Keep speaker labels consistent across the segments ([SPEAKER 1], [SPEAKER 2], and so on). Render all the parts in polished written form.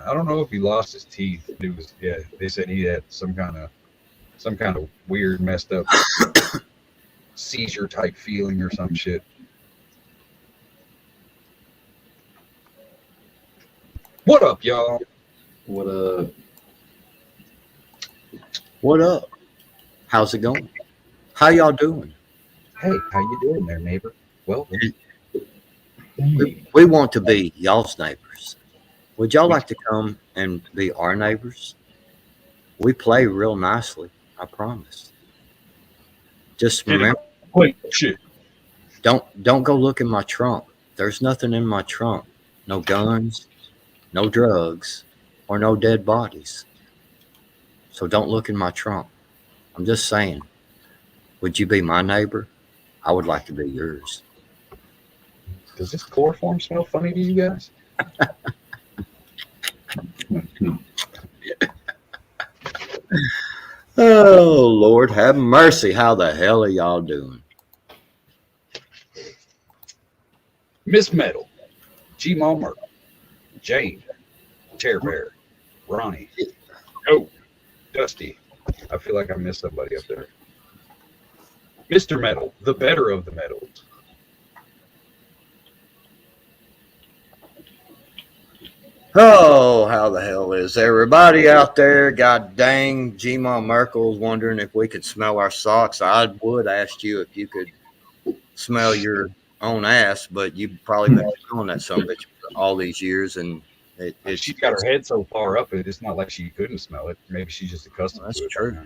[SPEAKER 1] I don't know if he lost his teeth. It was yeah. They said he had some kind of weird, messed up seizure type feeling or some shit. What up, y'all?
[SPEAKER 2] What a
[SPEAKER 3] What up? How's it going? How y'all doing?
[SPEAKER 1] Hey, how you doing there, neighbor? Welcome.
[SPEAKER 3] We want to be y'all's neighbors. Would y'all like to come and be our neighbors? We play real nicely, I promise. Just remember,
[SPEAKER 1] Wait, shit.
[SPEAKER 3] don't go look in my trunk. There's nothing in my trunk. No guns, no drugs, or no dead bodies. So don't look in my trunk. I'm just saying, would you be my neighbor? I would like to be yours.
[SPEAKER 1] Does this chloroform smell funny to you guys?
[SPEAKER 3] Oh, Lord, have mercy. How the hell are y'all doing?
[SPEAKER 1] Miss Metal, G Maw Merkel, Jane, Chair Bear, Ronnie, Oh, Dusty. I feel like I missed somebody up there. Mr. Metal, the better of the metals.
[SPEAKER 3] Oh, how the hell is everybody out there? God dang, G-Ma Merkel's wondering if we could smell our socks. I would ask you if you could smell your own ass, but you've probably been smelling that son of a bitch for all these years, and it's
[SPEAKER 1] She's got her head so far up, it's not like she couldn't smell it. Maybe she's just accustomed
[SPEAKER 3] That's
[SPEAKER 1] to it.
[SPEAKER 3] true.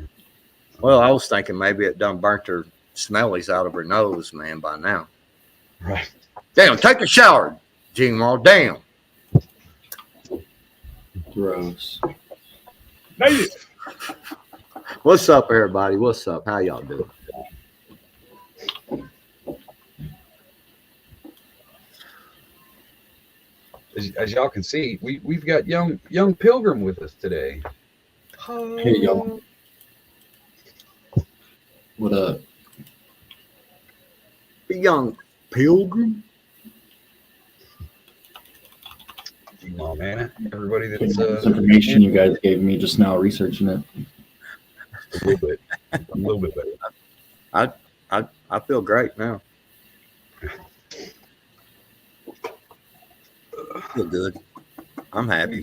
[SPEAKER 3] Well, I was thinking maybe it done burnt her smellies out of her nose, man, by now.
[SPEAKER 1] Right.
[SPEAKER 3] Damn, take a shower, G-Ma. Damn.
[SPEAKER 2] gross.
[SPEAKER 1] Native.
[SPEAKER 3] What's up, everybody? What's up? How y'all doing?
[SPEAKER 1] As y'all can see, we've got young Pilgrim with us today.
[SPEAKER 2] Hey, y'all. What up?
[SPEAKER 3] Young Pilgrim?
[SPEAKER 1] G-Ma, man. Everybody
[SPEAKER 2] This
[SPEAKER 1] that's
[SPEAKER 2] information you guys gave me just now, researching it.
[SPEAKER 1] a little bit better.
[SPEAKER 3] I feel great now. I feel good. I'm happy.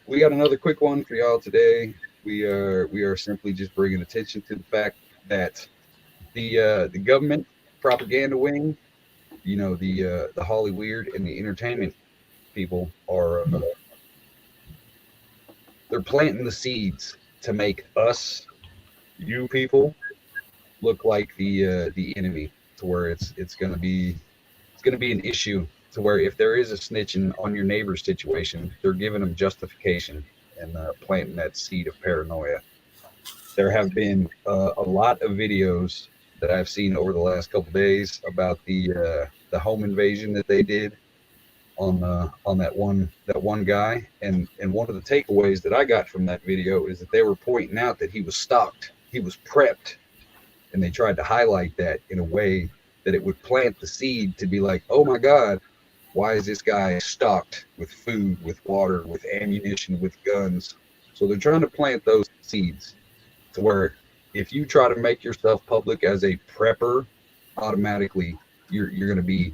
[SPEAKER 1] We got another quick one for y'all today. We are simply just bringing attention to the fact that the government propaganda wing, you know, the Holly Weird and the entertainment people are they're planting the seeds to make us, you people, look like the enemy, to where it's gonna be an issue, to where if there is a snitching on your neighbor's situation, they're giving them justification and planting that seed of paranoia. There have been a lot of videos that I've seen over the last couple of days about the home invasion that they did on that one guy, and one of the takeaways that I got from that video is that they were pointing out that he was stalked, he was prepped, and they tried to highlight that in a way that it would plant the seed to be like, oh my God, why is this guy stocked with food, with water, with ammunition, with guns? So they're trying to plant those seeds to where if you try to make yourself public as a prepper, automatically you're going to be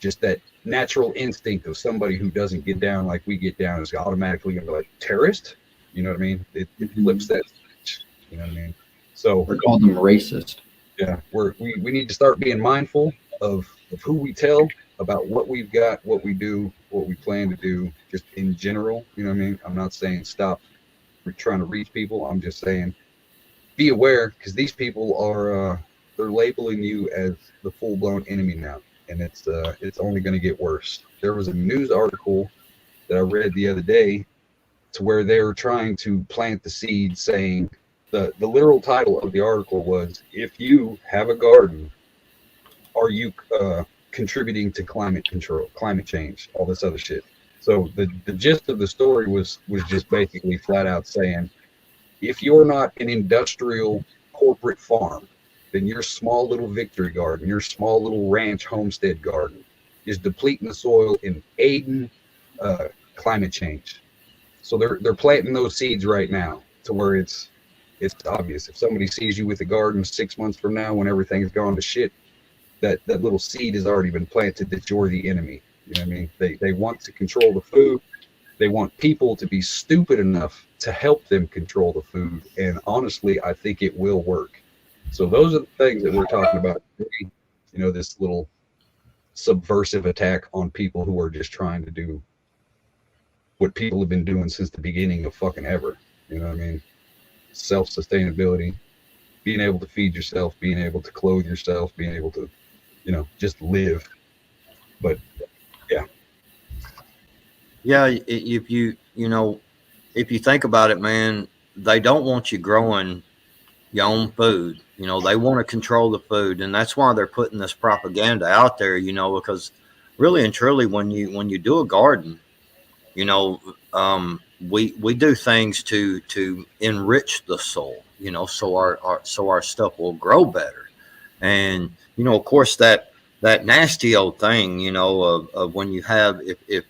[SPEAKER 1] just that natural instinct of somebody who doesn't get down like we get down is automatically going to be like terrorist. You know what I mean? It flips that switch. You know what I mean? So
[SPEAKER 2] We're calling them racist.
[SPEAKER 1] yeah, we need to start being mindful of who we tell about what we've got, what we do, what we plan to do, just in general. You know what I mean? I'm not saying stop trying to reach people. I'm just saying be aware, because these people are they're labeling you as the full-blown enemy now, and it's only going to get worse. There was a news article that I read the other day to where they were trying to plant the seed, saying the literal title of the article was, if you have a garden, are you contributing to climate control, climate change, all this other shit. So the gist of the story was just basically flat out saying, if you're not an industrial corporate farm, then your small little victory garden, your small little ranch homestead garden is depleting the soil and aiding climate change. So they're planting those seeds right now to where it's obvious. If somebody sees you with a garden 6 months from now, when everything's gone to shit, that little seed has already been planted that you're the enemy. You know what I mean? They want to control the food. They want people to be stupid enough to help them control the food. And honestly, I think it will work. So those are the things that we're talking about. You know, this little subversive attack on people who are just trying to do what people have been doing since the beginning of fucking ever. You know what I mean? Self-sustainability, being able to feed yourself, being able to clothe yourself, being able to, you know, just live. But yeah.
[SPEAKER 3] Yeah, if you think about it, man, they don't want you growing your own food. You know, they want to control the food, and that's why they're putting this propaganda out there. You know, because really and truly, when you do a garden, you know, we do things to enrich the soil. You know, so our stuff will grow better. And you know, of course, that nasty old thing, you know, of when you have if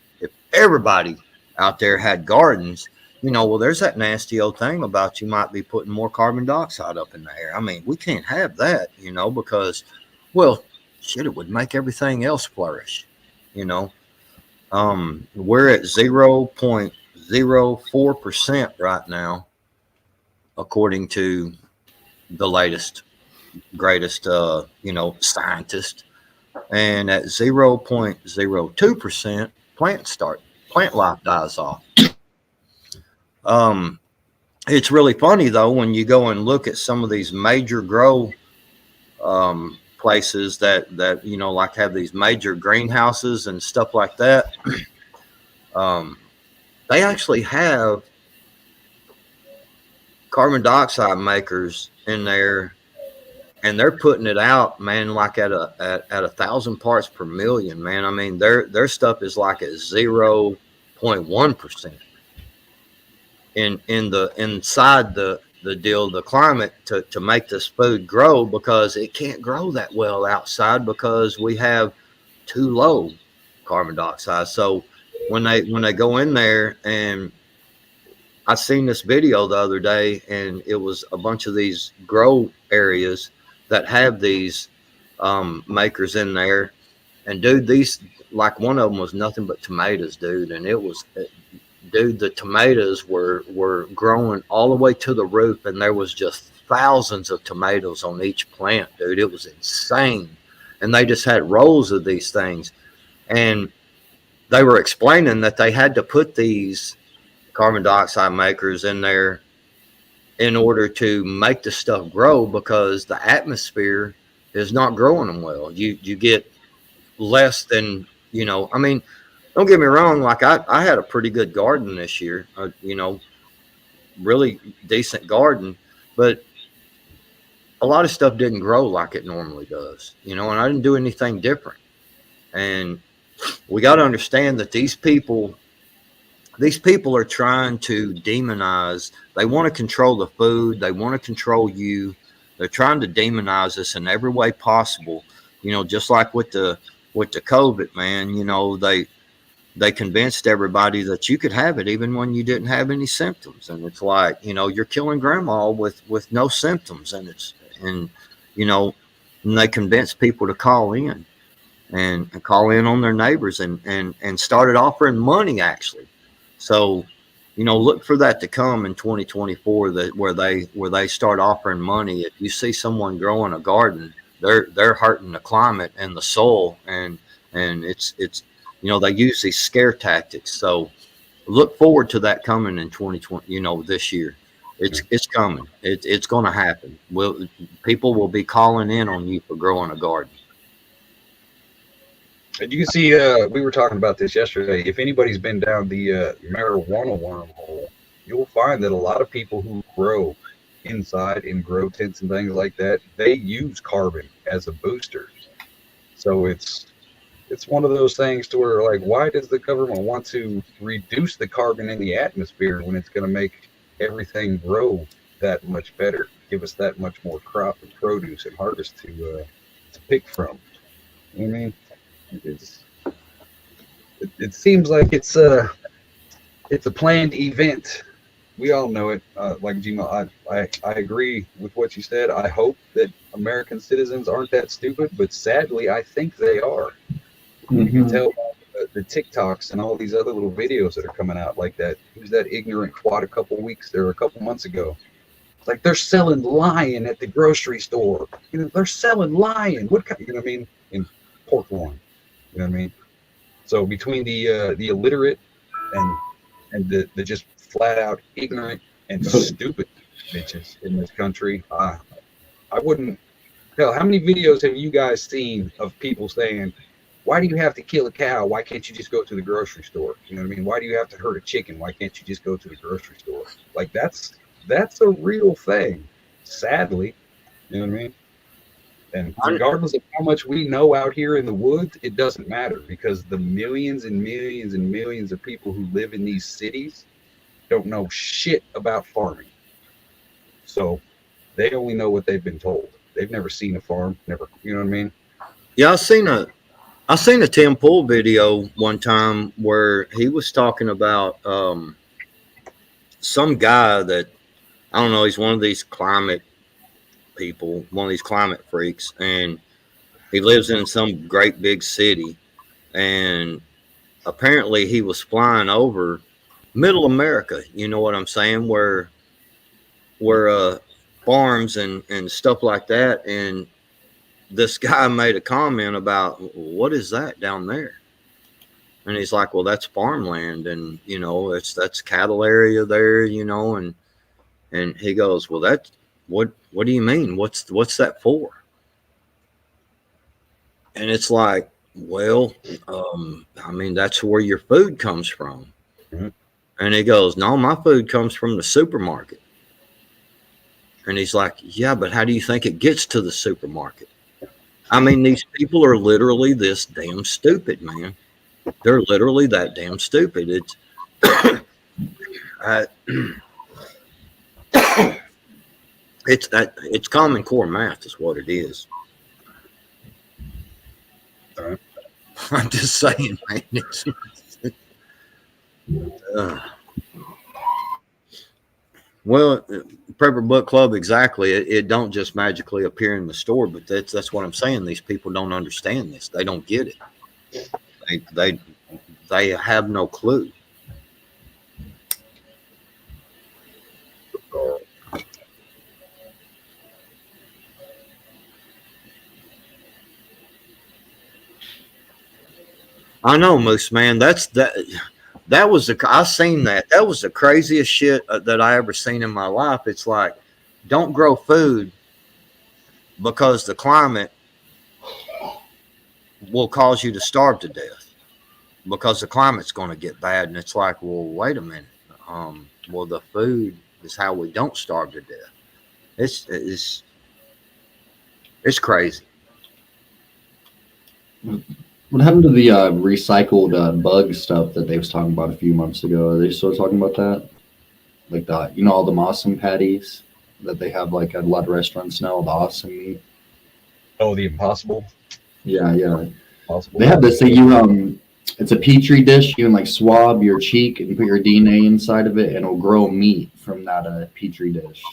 [SPEAKER 3] everybody out there had gardens, you know, well, there's that nasty old thing about you might be putting more carbon dioxide up in the air. I mean, we can't have that, you know, because, well, shit, it would make everything else flourish, you know. We're at 0.04% right now, according to the latest, greatest, you know, scientist. And at 0.02%, plant life dies off. Um, it's really funny though when you go and look at some of these major grow places that you know, like have these major greenhouses and stuff like that. They actually have carbon dioxide makers in there, and they're putting it out, man, like at 1,000 parts per million, man. I mean, their stuff is like at 0.1% in the inside the deal, the climate to make this food grow, because it can't grow that well outside because we have too low carbon dioxide. So when they go in there, and I seen this video the other day, and it was a bunch of these grow areas that have these makers in there. And dude, these, like one of them was nothing but tomatoes, dude. And it was, dude, the tomatoes were growing all the way to the roof, and there was just thousands of tomatoes on each plant, dude. It was insane. And they just had rows of these things. And they were explaining that they had to put these carbon dioxide makers in there in order to make the stuff grow, because the atmosphere is not growing them well. You get less than, you know, I mean, don't get me wrong, like I had a pretty good garden this year, you know, really decent garden, but a lot of stuff didn't grow like it normally does, you know, and I didn't do anything different. And we got to understand that these people are trying to demonize. They want to control the food. They want to control you. They're trying to demonize us in every way possible. You know, just like with the COVID, man, you know, they convinced everybody that you could have it even when you didn't have any symptoms. And it's like, you know, you're killing grandma with no symptoms. And you know, and they convinced people to call in and call in on their neighbors and started offering money, actually. So, you know, look for that to come in 2024, that where they start offering money. If you see someone growing a garden, they're hurting the climate and the soil, and it's you know, they use these scare tactics. So look forward to that coming in 2020, you know, this year. It's coming. It's going to happen. People will be calling in on you for growing a garden.
[SPEAKER 1] And you can see, we were talking about this yesterday. If anybody's been down the marijuana wormhole, you'll find that a lot of people who grow inside in grow tents and things like that, they use carbon as a booster. So it's one of those things to where, like, why does the government want to reduce the carbon in the atmosphere when it's going to make everything grow that much better, give us that much more crop and produce and harvest to pick from? You know what I mean? It seems like it's it's a planned event. We all know it. Like Gmo, I agree with what you said. I hope that American citizens aren't that stupid, but sadly, I think they are. You can tell by the TikToks and all these other little videos that are coming out like that. Who's that ignorant twat a couple months ago? It's like they're selling lion at the grocery store. You know, they're selling lion. What kind? You know what I mean? In pork loin. You know what I mean? So between the illiterate and the just flat out ignorant and stupid bitches in this country, I wouldn't. Hell, how many videos have you guys seen of people saying, "Why do you have to kill a cow? Why can't you just go to the grocery store?" You know what I mean? Why do you have to hurt a chicken? Why can't you just go to the grocery store? Like that's a real thing. Sadly, you know what I mean? And regardless of how much we know out here in the woods, it doesn't matter because the millions and millions and millions of people who live in these cities don't know shit about farming. So they only know what they've been told. They've never seen a farm, never, you know what I mean?
[SPEAKER 3] Yeah, I seen a Tim Pool video one time where he was talking about some guy that I don't know, he's one of these climate people, one of these climate freaks, and he lives in some great big city, and apparently he was flying over middle America, you know what I'm saying, where farms and stuff like that, and this guy made a comment about what is that down there, and he's like, well, that's farmland, and you know, that's cattle area there, you know, and he goes, well, that's what do you mean, what's that for? And it's like, well, I mean, that's where your food comes from.
[SPEAKER 1] Mm-hmm.
[SPEAKER 3] And he goes, no, my food comes from the supermarket. And he's like, yeah, but how do you think it gets to the supermarket? I mean, these people are literally this damn stupid, man. They're literally that damn stupid. It's it's Common Core math is what it is.
[SPEAKER 1] All right.
[SPEAKER 3] I'm just saying, man. Well, Prepper Book Club, exactly. It don't just magically appear in the store, but that's what I'm saying. These people don't understand this. They don't get it. They have no clue. I know, Moose man. That was I seen that. That was the craziest shit that I ever seen in my life. It's like, don't grow food because the climate will cause you to starve to death because the climate's going to get bad. And it's like, well, wait a minute. Well, the food is how we don't starve to death. It's crazy.
[SPEAKER 2] What happened to the recycled bug stuff that they was talking about a few months ago? Are they still talking about that? Like the, you know, all the awesome patties that they have like at a lot of restaurants now, the awesome meat.
[SPEAKER 1] Oh, the Impossible.
[SPEAKER 2] Yeah.
[SPEAKER 1] Impossible.
[SPEAKER 2] They have this thing. It's a petri dish. You can like swab your cheek and put your DNA inside of it, and it'll grow meat from that petri dish.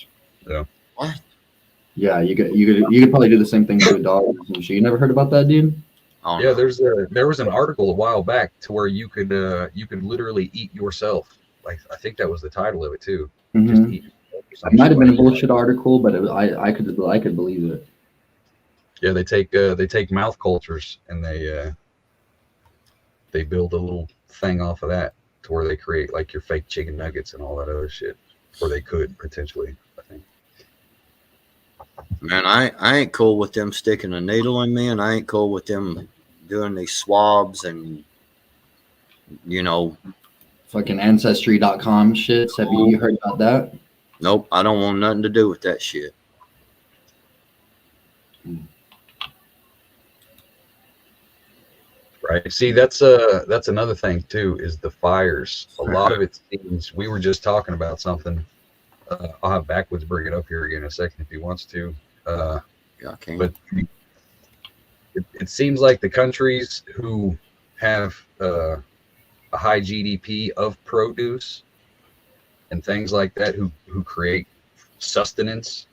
[SPEAKER 1] Yeah.
[SPEAKER 3] What?
[SPEAKER 2] Yeah, you could probably do the same thing to a dog or some shit. You never heard about that, dude?
[SPEAKER 3] Oh,
[SPEAKER 1] Yeah,
[SPEAKER 3] no.
[SPEAKER 1] there was an article a while back to where you could literally eat yourself. Like I think that was the title of it too.
[SPEAKER 2] Mm-hmm.
[SPEAKER 1] Just eat
[SPEAKER 2] It might have been a bullshit article, but I could believe it.
[SPEAKER 1] Yeah, they take mouth cultures and they build a little thing off of that to where they create like your fake chicken nuggets and all that other shit, or they could potentially. I think.
[SPEAKER 3] Man, I ain't cool with them sticking a needle in me, and I ain't cool with them doing these swabs and, you know.
[SPEAKER 2] Fucking Ancestry.com shits. Have you heard about that?
[SPEAKER 3] Nope, I don't want nothing to do with that shit.
[SPEAKER 1] Right. See, that's another thing too, is the fires. A lot of it seems, we were just talking about something. I'll have Backwoods bring it up here again in a second if he wants to.
[SPEAKER 3] Yeah, I can.
[SPEAKER 1] But it seems like the countries who have, I a high GDP of produce and things like that, who create sustenance,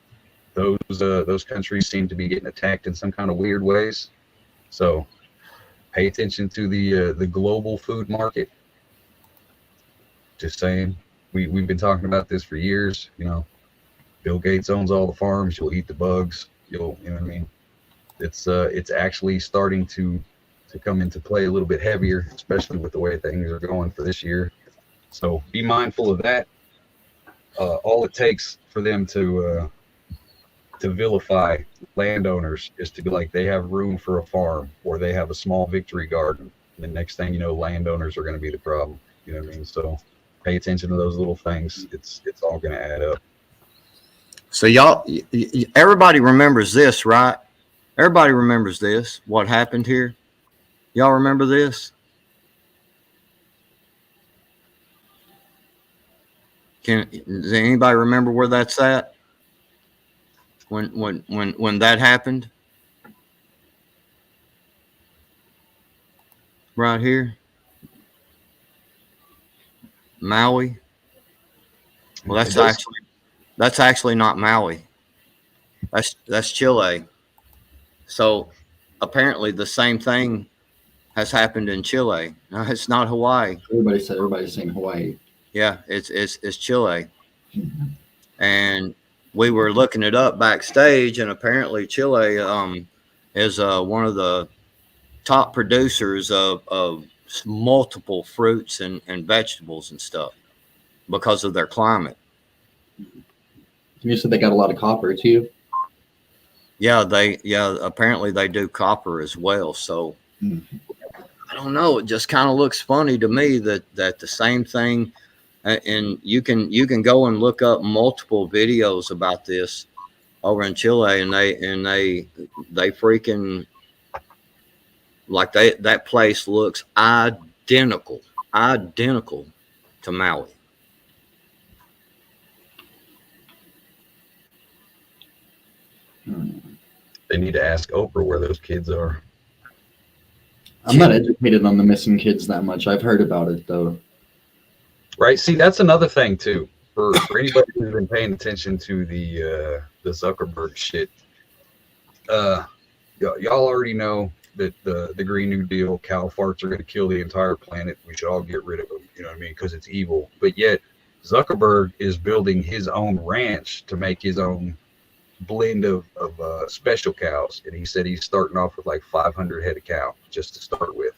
[SPEAKER 1] those countries seem to be getting attacked in some kind of weird ways. So pay attention to the global food market. Just saying, we've been talking about this for years. You know, Bill Gates owns all the farms. You'll eat the bugs. You know what I mean. It's actually starting to come into play a little bit heavier, especially with the way things are going for this year. So be mindful of that. All it takes for them to vilify landowners is to be like, they have room for a farm or they have a small victory garden. And the next thing you know, landowners are going to be the problem. You know what I mean? So pay attention to those little things. It's all going to add up.
[SPEAKER 3] So y'all, everybody remembers this, right? Everybody remembers this. What happened here? Y'all remember this? Does anybody remember where that's at? When that happened? Right here. Maui. Well, that's actually not Maui. That's Chile. So apparently the same thing has happened in Chile. No, it's not Hawaii.
[SPEAKER 2] Everybody's saying Hawaii.
[SPEAKER 3] Yeah, it's Chile. And we were looking it up backstage, and apparently Chile is one of the top producers of multiple fruits and vegetables and stuff because of their climate.
[SPEAKER 2] You said they got a lot of copper too.
[SPEAKER 3] Yeah, apparently they do copper as well. So I don't know. It just kind of looks funny to me that the same thing. And you can go and look up multiple videos about this over in Chile, and they freaking, like, that place looks identical to Maui.
[SPEAKER 1] They need to ask Oprah where those kids are.
[SPEAKER 2] I'm not educated on the missing kids that much. I've heard about it though.
[SPEAKER 1] Right. See, that's another thing too. For anybody who's been paying attention to the Zuckerberg shit, y'all already know that the Green New Deal, cow farts are going to kill the entire planet. We should all get rid of them. You know what I mean? Because it's evil. But yet Zuckerberg is building his own ranch to make his own blend of special cows, and he said he's starting off with like 500 head of cow just to start with.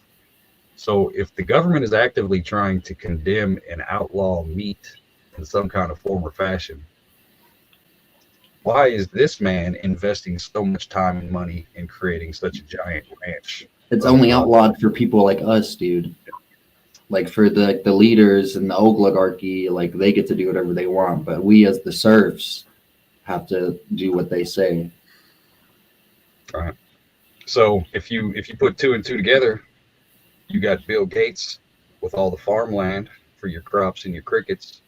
[SPEAKER 1] So if the government is actively trying to condemn and outlaw meat in some kind of form or fashion, why is this man investing so much time and money in creating such a giant ranch?
[SPEAKER 2] It's only outlawed for people like us, dude. Like for the leaders and the oligarchy, like they get to do whatever they want, but we as the serfs have to do what they say.
[SPEAKER 1] All right. So if you put two and two together, you got Bill Gates with all the farmland for your crops and your crickets.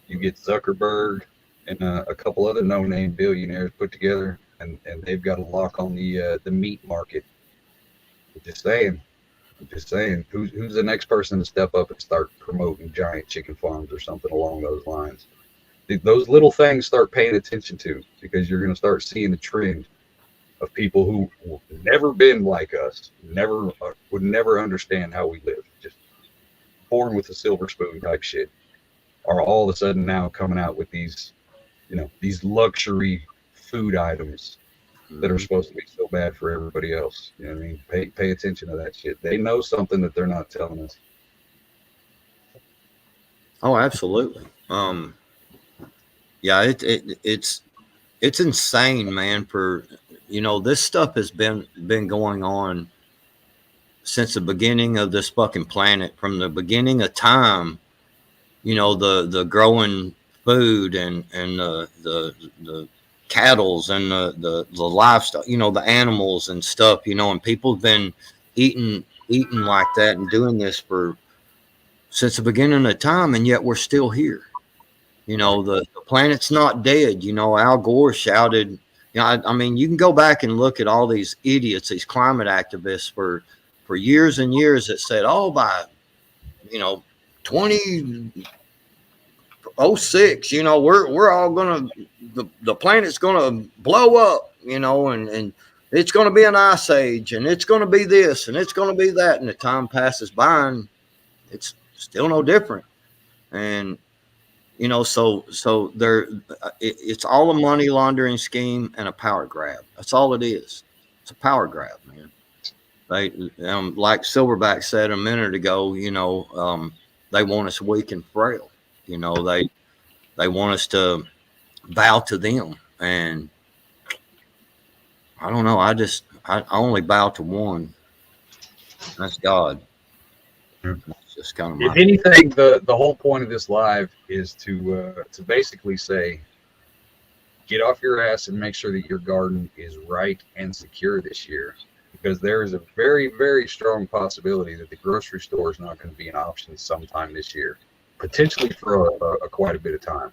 [SPEAKER 1] You get Zuckerberg and a couple other no-name billionaires put together, and they've got a lock on the meat market. I'm just saying. Who's the next person to step up and start promoting giant chicken farms or something along those lines? Those little things start paying attention to, because you're going to start seeing the trend of people who have never been like us, would never understand how we live, just born with a silver spoon type shit, are all of a sudden now coming out with these luxury food items that are supposed to be so bad for everybody else. You know what I mean? Pay attention to that shit. They know something that they're not telling us.
[SPEAKER 3] Oh, absolutely. Yeah, it's insane, man. For this stuff has been going on since the beginning of this fucking planet, from the beginning of time. The growing food and the cattles and the livestock, the animals and stuff, and people have been eating like that and doing this since the beginning of time, and yet we're still here. The planet's not dead. Al Gore shouted, I mean, you can go back and look at all these idiots, these climate activists for years and years that said, oh, by 2006, we're all gonna the planet's gonna blow up, and it's gonna be an ice age, and it's gonna be this, and it's gonna be that, and the time passes by, and it's still no different. And so it's all a money laundering scheme and a power grab. That's all it is. It's a power grab, man. They like Silverback said a minute ago, they want us weak and frail. They want us to bow to them, and I don't know. I only bow to one. That's God. That's just kind of
[SPEAKER 1] If anything, the whole point of this live is to basically say, get off your ass and make sure that your garden is right and secure this year, because there is a very, very strong possibility that the grocery store is not going to be an option sometime this year, potentially for a quite a bit of time.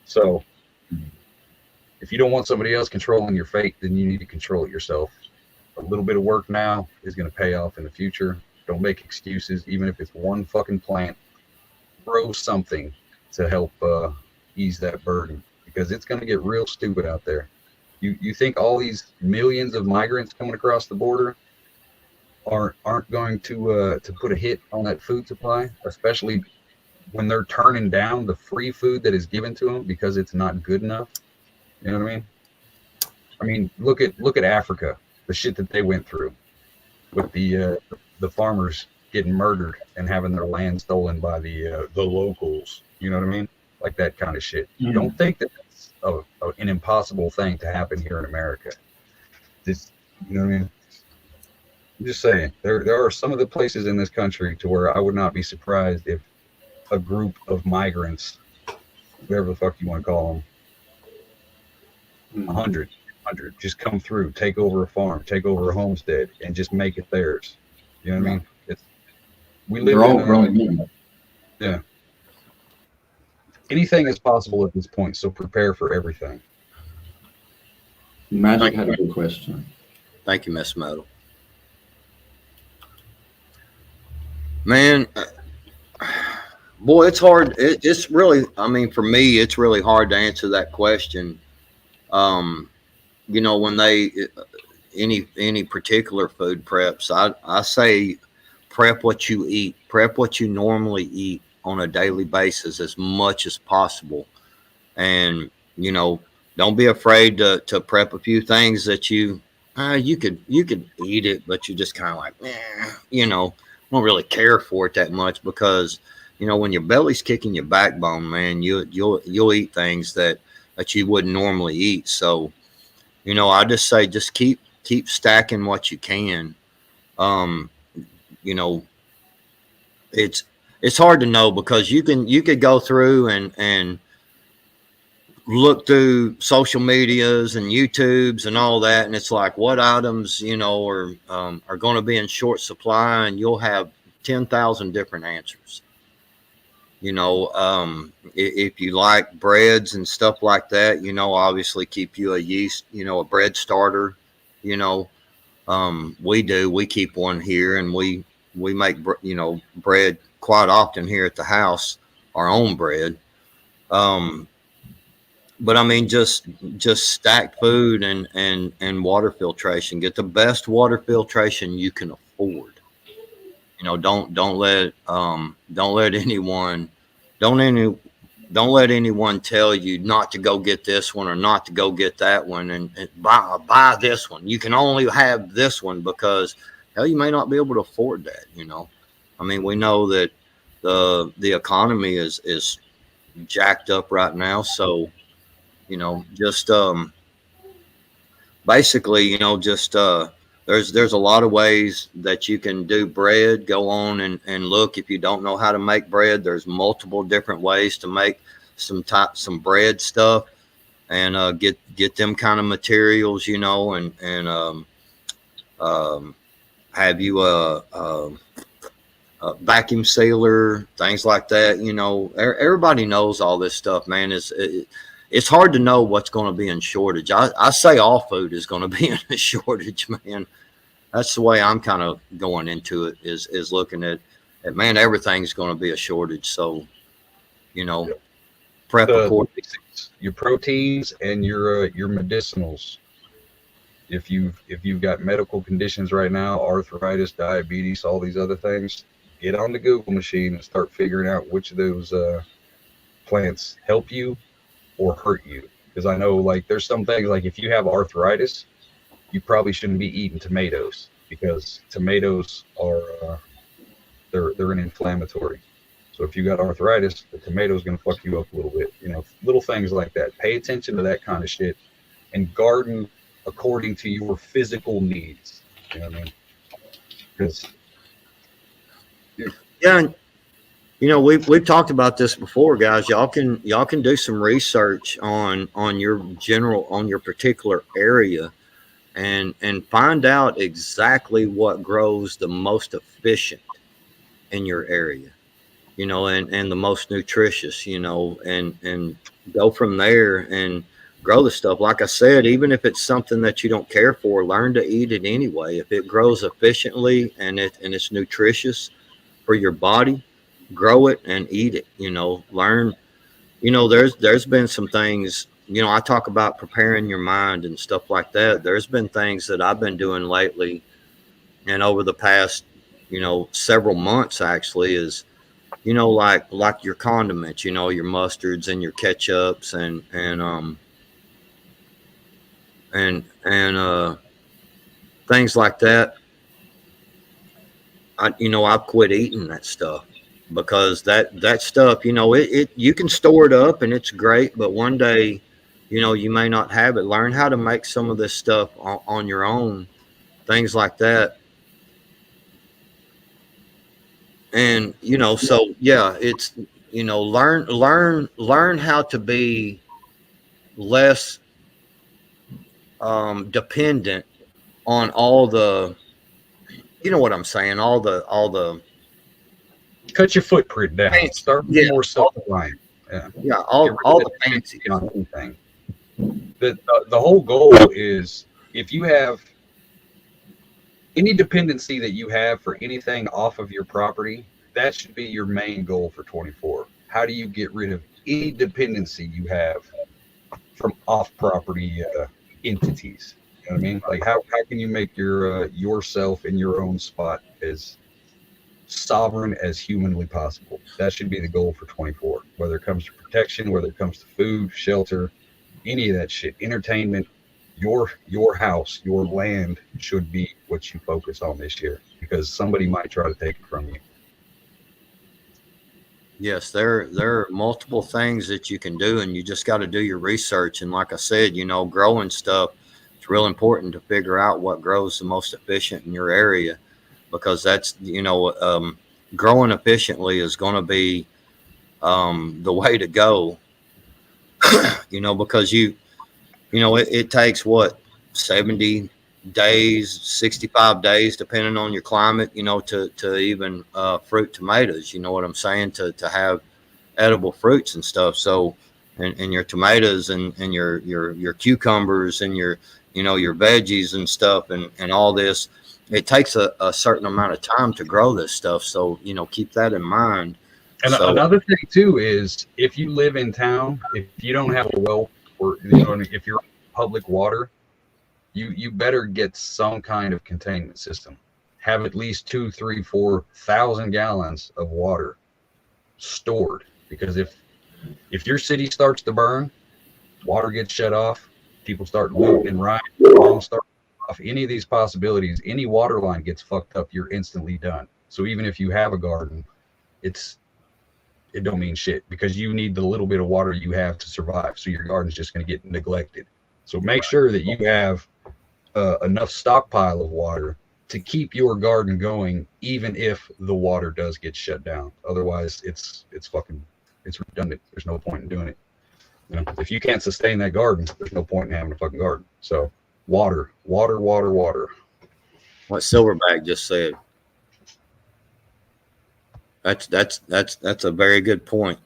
[SPEAKER 1] So if you don't want somebody else controlling your fate, then you need to control it yourself. A little bit of work now is going to pay off in the future. Don't make excuses, even if it's one fucking plant. Grow something to help ease that burden, because it's going to get real stupid out there. You think all these millions of migrants coming across the border aren't going to put a hit on that food supply, especially when they're turning down the free food that is given to them because it's not good enough? You know what I mean? I mean, look at Africa, the shit that they went through with the farmers getting murdered and having their land stolen by the locals. You know what I mean? Like that kind of shit. You don't think that that's an impossible thing to happen here in America. You know what I mean? I'm just saying, there are some of the places in this country to where I would not be surprised if a group of migrants, whatever the fuck you want to call them, 100, just come through, take over a farm, take over a homestead, and just make it theirs. You know what I mean?
[SPEAKER 2] They're all growing.
[SPEAKER 1] Yeah. Anything is possible at this point, so prepare for everything.
[SPEAKER 2] Magic had a good question.
[SPEAKER 3] Thank you, Miss Metal. Man, boy, it's hard. It's really, I mean, for me, it's really hard to answer that question. When any particular food preps, I say prep what you eat, prep what you normally eat on a daily basis as much as possible. And, don't be afraid to prep a few things that you could eat it, but you just kind of like, don't really care for it that much, because, when your belly's kicking your backbone, man, you'll eat things that you wouldn't normally eat. So, I just say, just keep stacking what you can. It's hard to know, because you could go through and look through social medias and YouTubes and all that, and it's like, what items are going to be in short supply, and you'll have 10,000 different answers. If you like breads and stuff like that, obviously keep you a yeast, a bread starter. We keep one here, and we make bread quite often here at the house, our own bread. But I mean, just stack food and water filtration. Get the best water filtration you can afford. Don't let anyone tell you not to go get this one or not to go get that one, and buy this one. You can only have this one because, hell, you may not be able to afford that. I mean, we know that the economy is jacked up right now, so just basically, there's a lot of ways that you can do bread. Go on and look. If you don't know how to make bread, there's multiple different ways to make some bread stuff, and get them kind of materials, and have you a vacuum sealer, things like that. Everybody knows all this stuff, man. It's hard to know what's going to be in shortage. I say all food is going to be in a shortage, man. That's the way I'm kind of going into it, is looking at man, everything's going to be a shortage. So, you know,
[SPEAKER 1] Yep.
[SPEAKER 3] prep
[SPEAKER 1] The
[SPEAKER 3] accordingly.
[SPEAKER 1] basics, your proteins and your medicinals. If you've got medical conditions right now, arthritis, diabetes, all these other things, get on the Google machine and start figuring out which of those plants help you or hurt you. Because I know, like, there's some things, like if you have arthritis, you probably shouldn't be eating tomatoes, because tomatoes are they're an inflammatory. So if you got arthritis, the tomato's going to fuck you up a little bit. Little things like that. Pay attention to that kind of shit and garden according to your physical needs. You know what I mean? Because
[SPEAKER 3] Yeah. And, we've talked about this before, guys. Y'all can do some research on your particular area and find out exactly what grows the most efficient in your area, and the most nutritious, and go from there and grow the stuff. Like I said, even if it's something that you don't care for, learn to eat it anyway. If it grows efficiently and it's nutritious for your body, grow it and eat it. Learn. There's been some things. I talk about preparing your mind and stuff like that. There's been things that I've been doing lately and over the past, several months actually, is like your condiments, your mustards and your ketchups and things like that. I've quit eating that stuff because that stuff, it you can store it up and it's great, but one day, you may not have it. Learn how to make some of this stuff on your own, things like that. And so yeah, it's learn how to be less dependent on all the, what I'm saying, all the
[SPEAKER 1] cut your footprint down.
[SPEAKER 3] fancy,
[SPEAKER 1] Start being more self-reliant. Yeah.
[SPEAKER 3] yeah,
[SPEAKER 1] Get rid
[SPEAKER 3] all
[SPEAKER 1] of
[SPEAKER 3] the
[SPEAKER 1] that
[SPEAKER 3] fancy.
[SPEAKER 1] dependency on anything. The whole goal is, if you have any dependency that you have for anything off of your property, that should be your main goal for 24. How do you get rid of any dependency you have from off property entities? You know what I mean? Like, how can you make yourself in your own spot as sovereign as humanly possible? That should be the goal for 24. Whether it comes to protection, whether it comes to food, shelter, any of that shit, entertainment, your house, your land should be what you focus on this year, because somebody might try to take it from you.
[SPEAKER 3] Yes, there are multiple things that you can do, and you just got to do your research. And like I said, growing stuff, it's real important to figure out what grows the most efficient in your area, because that's, growing efficiently is going to be the way to go. Because it takes what, 70 days, 65 days, depending on your climate, to even fruit tomatoes. You know what I'm saying? To have edible fruits and stuff. So, and your tomatoes and your cucumbers and your veggies and stuff and all this, it takes a certain amount of time to grow this stuff. So, keep that in mind.
[SPEAKER 1] And
[SPEAKER 3] So,
[SPEAKER 1] another thing too is, if you live in town, if you don't have a well, or if you're on public water, you better get some kind of containment system. Have at least 2, 3, 4,000 gallons of water stored, because if your city starts to burn, water gets shut off, people start looting and rioting, bombs start off, any of these possibilities, any water line gets fucked up, you're instantly done. So even if you have a garden, it don't mean shit, because you need the little bit of water you have to survive. So your garden's just going to get neglected. So make sure that you have enough stockpile of water to keep your garden going, even if the water does get shut down. Otherwise, it's redundant. There's no point in doing it. If you can't sustain that garden, there's no point in having a fucking garden. So water.
[SPEAKER 3] what Silverback just said. That's a very good point.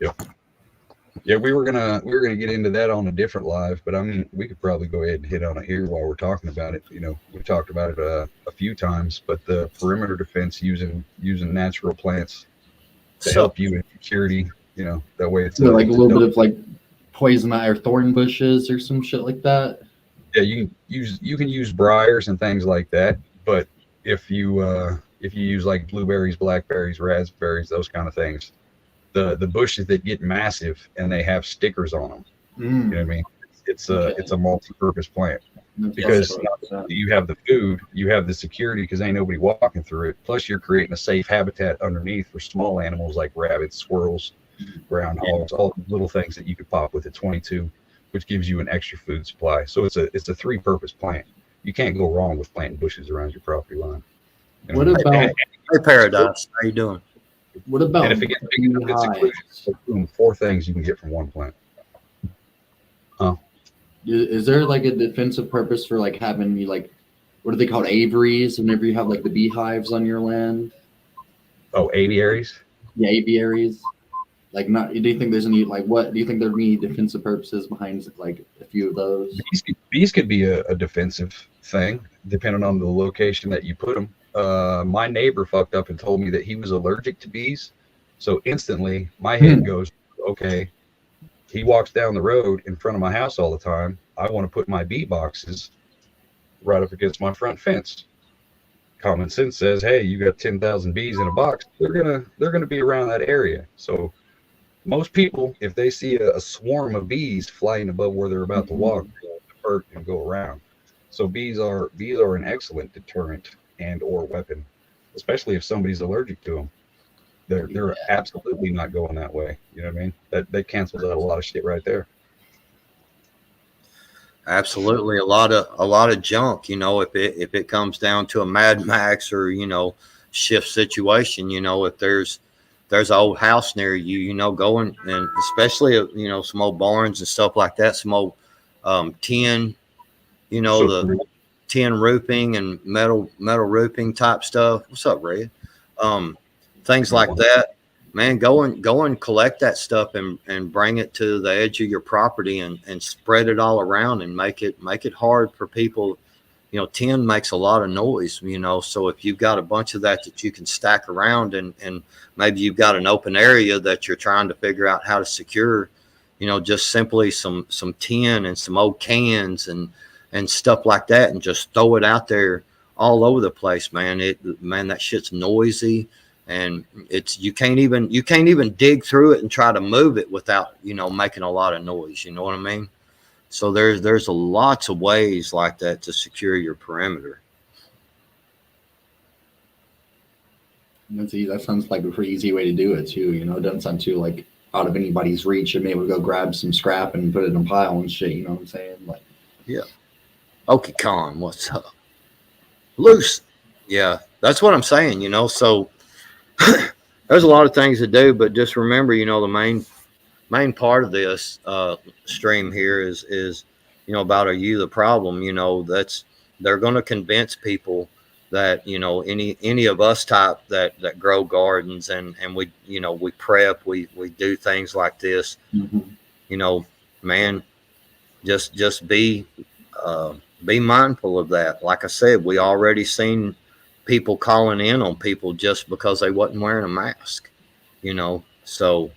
[SPEAKER 1] Yep. Yeah, we were gonna get into that on a different live, but I mean, we could probably go ahead and hit on it here while we're talking about it. You know, we talked about it a few times, but the perimeter defense using natural plants to
[SPEAKER 3] So
[SPEAKER 1] help you in security. You know, that way
[SPEAKER 2] So like a
[SPEAKER 1] it's a
[SPEAKER 2] little bit
[SPEAKER 1] double.
[SPEAKER 2] of like poison ivy or thorn bushes or some shit like that.
[SPEAKER 1] Yeah, you can use briars and things like that, but if you use like blueberries, blackberries, raspberries, those kind of things, the bushes that get massive and they have stickers on them. You know what I mean? It's
[SPEAKER 2] Okay.
[SPEAKER 1] a multi-purpose plant
[SPEAKER 2] That's
[SPEAKER 1] because
[SPEAKER 2] fucked
[SPEAKER 1] not
[SPEAKER 2] up.
[SPEAKER 1] only do you have the food, you have the security because ain't nobody walking through it. Plus, you're creating a safe habitat underneath for small animals like rabbits, squirrels, groundhogs, all the little things that you could pop with a 22, which gives you an extra food supply. So it's a three-purpose plant. You can't go wrong with planting bushes around your property line. You know
[SPEAKER 2] What
[SPEAKER 1] what I mean?
[SPEAKER 2] about
[SPEAKER 3] hey, Paradise, how you doing?
[SPEAKER 2] what
[SPEAKER 1] And
[SPEAKER 2] about
[SPEAKER 1] if it gets big enough in seclusion,
[SPEAKER 2] beehives?
[SPEAKER 1] so boom, four things you can get from one plant. Huh?
[SPEAKER 2] Is there like a defensive purpose for like having you like what are they called aviaries whenever you have like the beehives on your land?
[SPEAKER 1] Oh, aviaries?
[SPEAKER 2] The aviaries. Like not do you think there's any like what do you think there'd be defensive purposes behind like a few of those?
[SPEAKER 1] Bees could be a defensive thing, depending on the location that you put them. My neighbor fucked up and told me that he was allergic to bees. So instantly, my head goes, okay, he walks down the road in front of my house all the time. I want to put my bee boxes right up against my front fence. Common sense says, hey, you got 10,000 bees in a box. They're gonna be around that area. So most people, if they see a swarm of bees flying above where they're about to walk, they'll divert and go around. So bees are an excellent deterrent and or weapon, especially if somebody's allergic to them. They're absolutely not going that way. You know what I mean? That cancels out a lot of shit right there.
[SPEAKER 3] Absolutely, a lot of junk. If it comes down to a Mad Max or shift situation, if there's an old house near you, going and especially some old barns and stuff like that, some old tin,
[SPEAKER 1] So
[SPEAKER 3] the tin roofing and metal roofing type stuff. What's up, Red? Um, Things like that. Man, go and collect that stuff and bring it to the edge of your property and spread it all around and make it hard for people. Tin makes a lot of noise, so if you've got a bunch of that you can stack around and maybe you've got an open area that you're trying to figure out how to secure, just simply some tin and some old cans and stuff like that and just throw it out there all over the place, man. That shit's noisy and it's you can't even dig through it and try to move it without making a lot of noise. You know what I mean? So there's lots of ways like that to secure your perimeter.
[SPEAKER 2] That's easy. That sounds like a pretty easy way to do it too. It doesn't sound too like out of anybody's reach and be able to go grab some scrap and put it in a pile and shit. You know what I'm saying? Like,
[SPEAKER 3] Yeah. Okay, Con, what's up? Loose. Yeah, that's what I'm saying. So there's a lot of things to do, but just remember, the main part of this stream here is about are you the problem? That's they're going to convince people that any of us type that grow gardens and we prep, we do things like this. you know Man, just be mindful of that. Like I said, we already seen people calling in on people just because they wasn't wearing a mask. So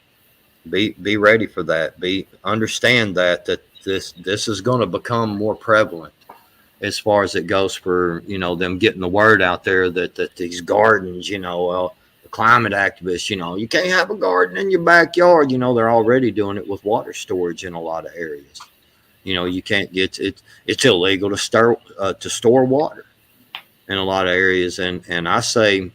[SPEAKER 3] be ready for that. Understand that this is going to become more prevalent as far as it goes for them getting the word out there that these gardens, the climate activists, you can't have a garden in your backyard. They're already doing it with water storage in a lot of areas. You can't get it. It's illegal to store water in a lot of areas, and I say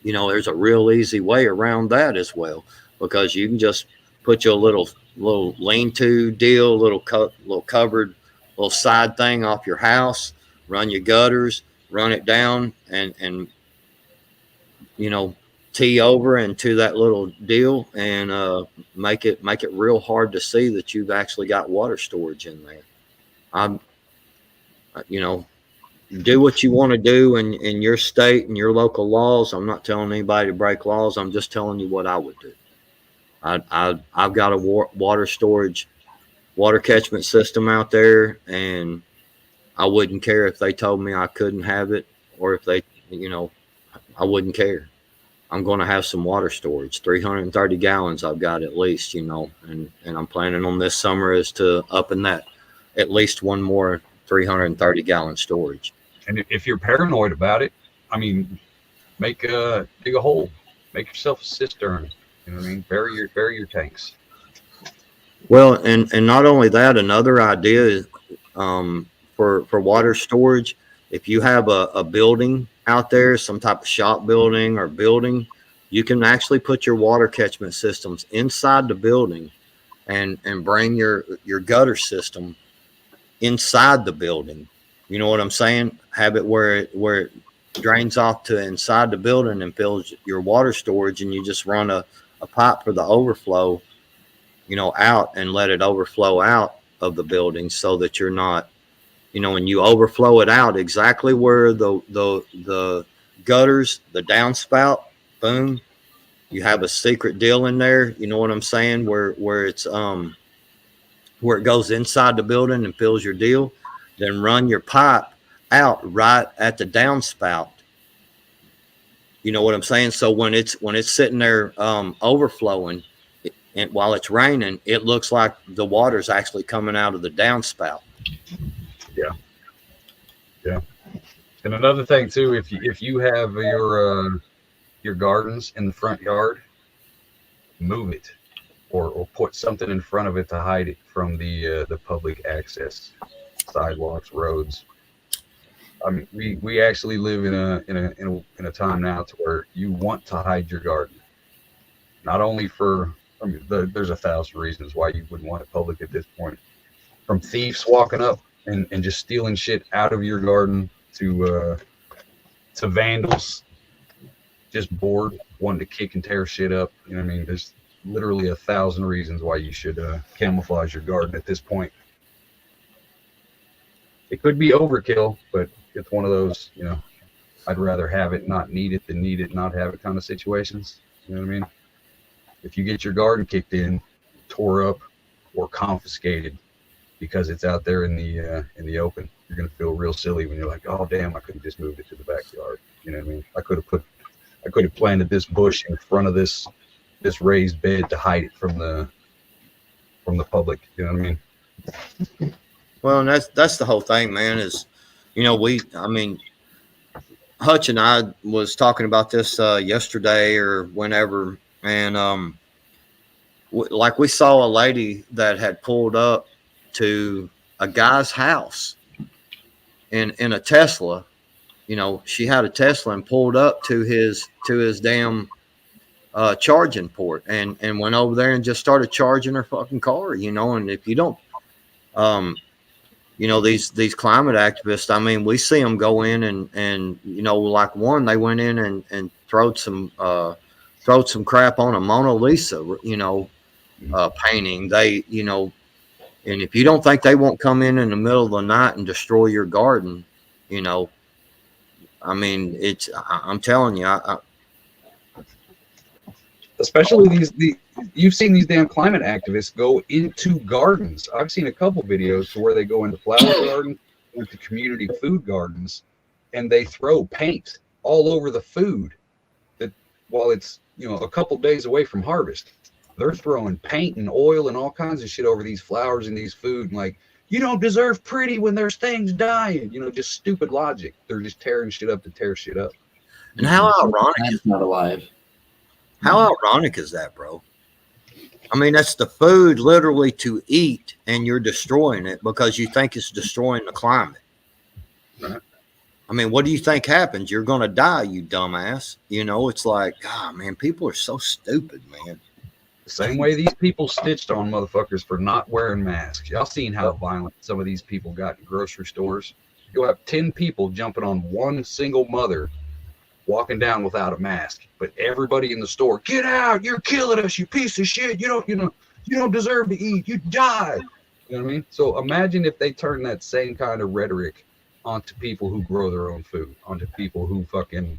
[SPEAKER 3] there's a real easy way around that as well, because you can just put your little lean-to deal, little covered little side thing off your house, run your gutters, run it down, and you know tee over into that little deal, and make it real hard to see that you've actually got water storage in there. I'm you know Do what you want to do in your state and your local laws. I'm not telling anybody to break laws. I'm just telling you what I would do. I've got a water storage, water catchment system out there, and I wouldn't care if they told me I couldn't have it, or if they, I wouldn't care. I'm going to have some water storage, 330 gallons. I've got at least, and I'm planning on this summer is to up in that at least one more 330 gallon storage.
[SPEAKER 1] And if you're paranoid about it, I mean, dig a hole, make yourself a cistern. You know what I mean? Bury your tanks.
[SPEAKER 3] Well, and not only that, another idea is for water storage. If you have a building out there, some type of shop building or building, you can actually put your water catchment systems inside the building, and bring your gutter system inside the building. You know what I'm saying? Have it where it drains off to inside the building and fills your water storage, and you just run a pipe for the overflow, out, and let it overflow out of the building, so that you're not, when you overflow it out exactly where the gutters, the downspout, boom, you have a secret deal in there. You know what I'm saying? Where it's where it goes inside the building and fills your deal, then run your pipe out right at the downspout. You know what I'm saying? So when it's sitting there overflowing, and while it's raining, it looks like the water's actually coming out of the downspout.
[SPEAKER 1] Yeah. And another thing too, if you have your gardens in the front yard, move it, or put something in front of it to hide it from the public access, sidewalks, roads. I mean, we actually live in a time now to where you want to hide your garden. Not only for, I mean, there's 1,000 reasons why you wouldn't want it public at this point. From thieves walking up and just stealing shit out of your garden to vandals just bored, wanting to kick and tear shit up. You know what I mean? There's literally 1,000 reasons why you should camouflage your garden at this point. It could be overkill, but it's one of those, I'd rather have it, not need it, than need it, not have it kind of situations. You know what I mean? If you get your garden kicked in, tore up, or confiscated because it's out there in the open, you're gonna feel real silly when you're like, oh damn, I could have just moved it to the backyard. You know what I mean? I could have planted this bush in front of this raised bed to hide it from the public. You know what I mean?
[SPEAKER 3] Well, and that's the whole thing, man. Is Hutch and I was talking about this yesterday or whenever, and we saw a lady that had pulled up to a guy's house in a Tesla. She had a Tesla and pulled up to his damn charging port, and went over there and just started charging her fucking car. And if you don't, these climate activists, I mean, we see them go in and like one, they went in and throwed some crap on a Mona Lisa, painting. They, and if you don't think they won't come in the middle of the night and destroy your garden, I mean, I'm telling you,
[SPEAKER 1] especially you've seen these damn climate activists go into gardens. I've seen a couple videos where they go into flower gardens, into community food gardens, and they throw paint all over the food that while it's, a couple days away from harvest. They're throwing paint and oil and all kinds of shit over these flowers and these food, and like, you don't deserve pretty when there's things dying. Just stupid logic. They're just tearing shit up to tear shit up.
[SPEAKER 3] And how ironic
[SPEAKER 2] is not alive.
[SPEAKER 3] How ironic is that, bro? I mean, that's the food literally to eat, and you're destroying it because you think it's destroying the climate.
[SPEAKER 1] Right.
[SPEAKER 3] I mean, what do you think happens? You're going to die, you dumbass. It's like, God, man, people are so stupid, man.
[SPEAKER 1] The same way these people stitched on motherfuckers for not wearing masks. Y'all seen how violent some of these people got in grocery stores? You'll have 10 people jumping on one single mother walking down without a mask, but everybody in the store, get out, you're killing us, you piece of shit, you don't deserve to eat, you die. You know what I mean? So imagine if they turn that same kind of rhetoric onto people who grow their own food, onto people who fucking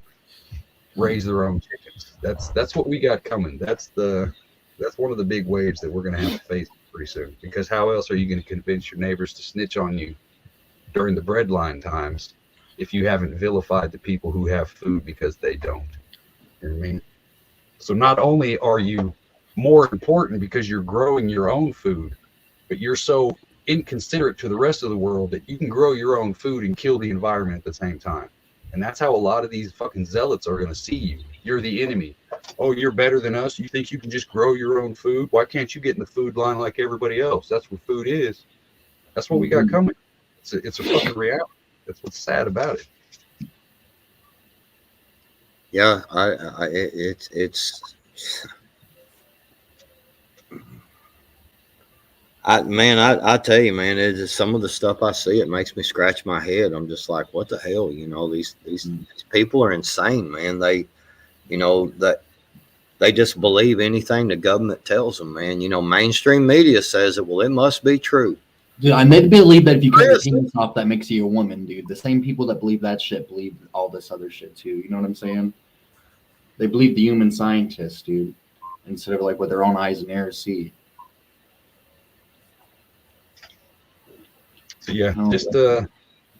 [SPEAKER 1] raise their own chickens. That's what we got coming. That's the That's one of the big waves that we're going to have to face pretty soon. Because how else are you going to convince your neighbors to snitch on you during the breadline times if you haven't vilified the people who have food because they don't? You know what I mean? So not only are you more important because you're growing your own food, but you're so inconsiderate to the rest of the world that you can grow your own food and kill the environment at the same time. And that's how a lot of these fucking zealots are going to see you. You're the enemy. Oh, you're better than us. You think you can just grow your own food? Why can't you get in the food line like everybody else? That's what food is. That's what we got coming. It's a fucking reality. That's what's sad about it.
[SPEAKER 3] Yeah, it's I tell you, man, it's some of the stuff I see. It makes me scratch my head. I'm just like, what the hell? You know, these people are insane, man. They, you know, that they just believe anything the government tells them, man. You know, mainstream media says it. Well, it must be true.
[SPEAKER 2] Dude, I made believe that if you cut your penis off, that makes you a woman, dude. The same people that believe that shit believe all this other shit too. You know what I'm saying? They believe the human scientists, dude, instead of like what their own eyes and ears see.
[SPEAKER 1] So yeah, just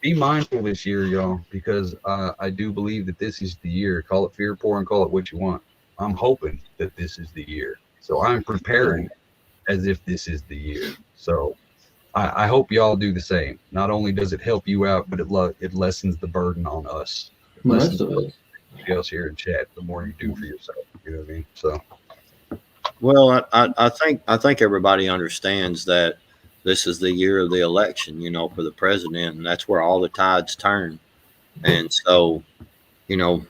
[SPEAKER 1] be mindful this year, y'all, because I do believe that this is the year. Call it fear porn, call it what you want. I'm hoping that this is the year. So I'm preparing as if this is the year. So I hope y'all do the same. Not only does it help you out, but it lessens the burden on us. It lessens everybody else here in chat. The more you do for yourself, you know what I mean. So,
[SPEAKER 3] well, I think everybody understands that this is the year of the election, you know, for the president, and that's where all the tides turn. And so, you know,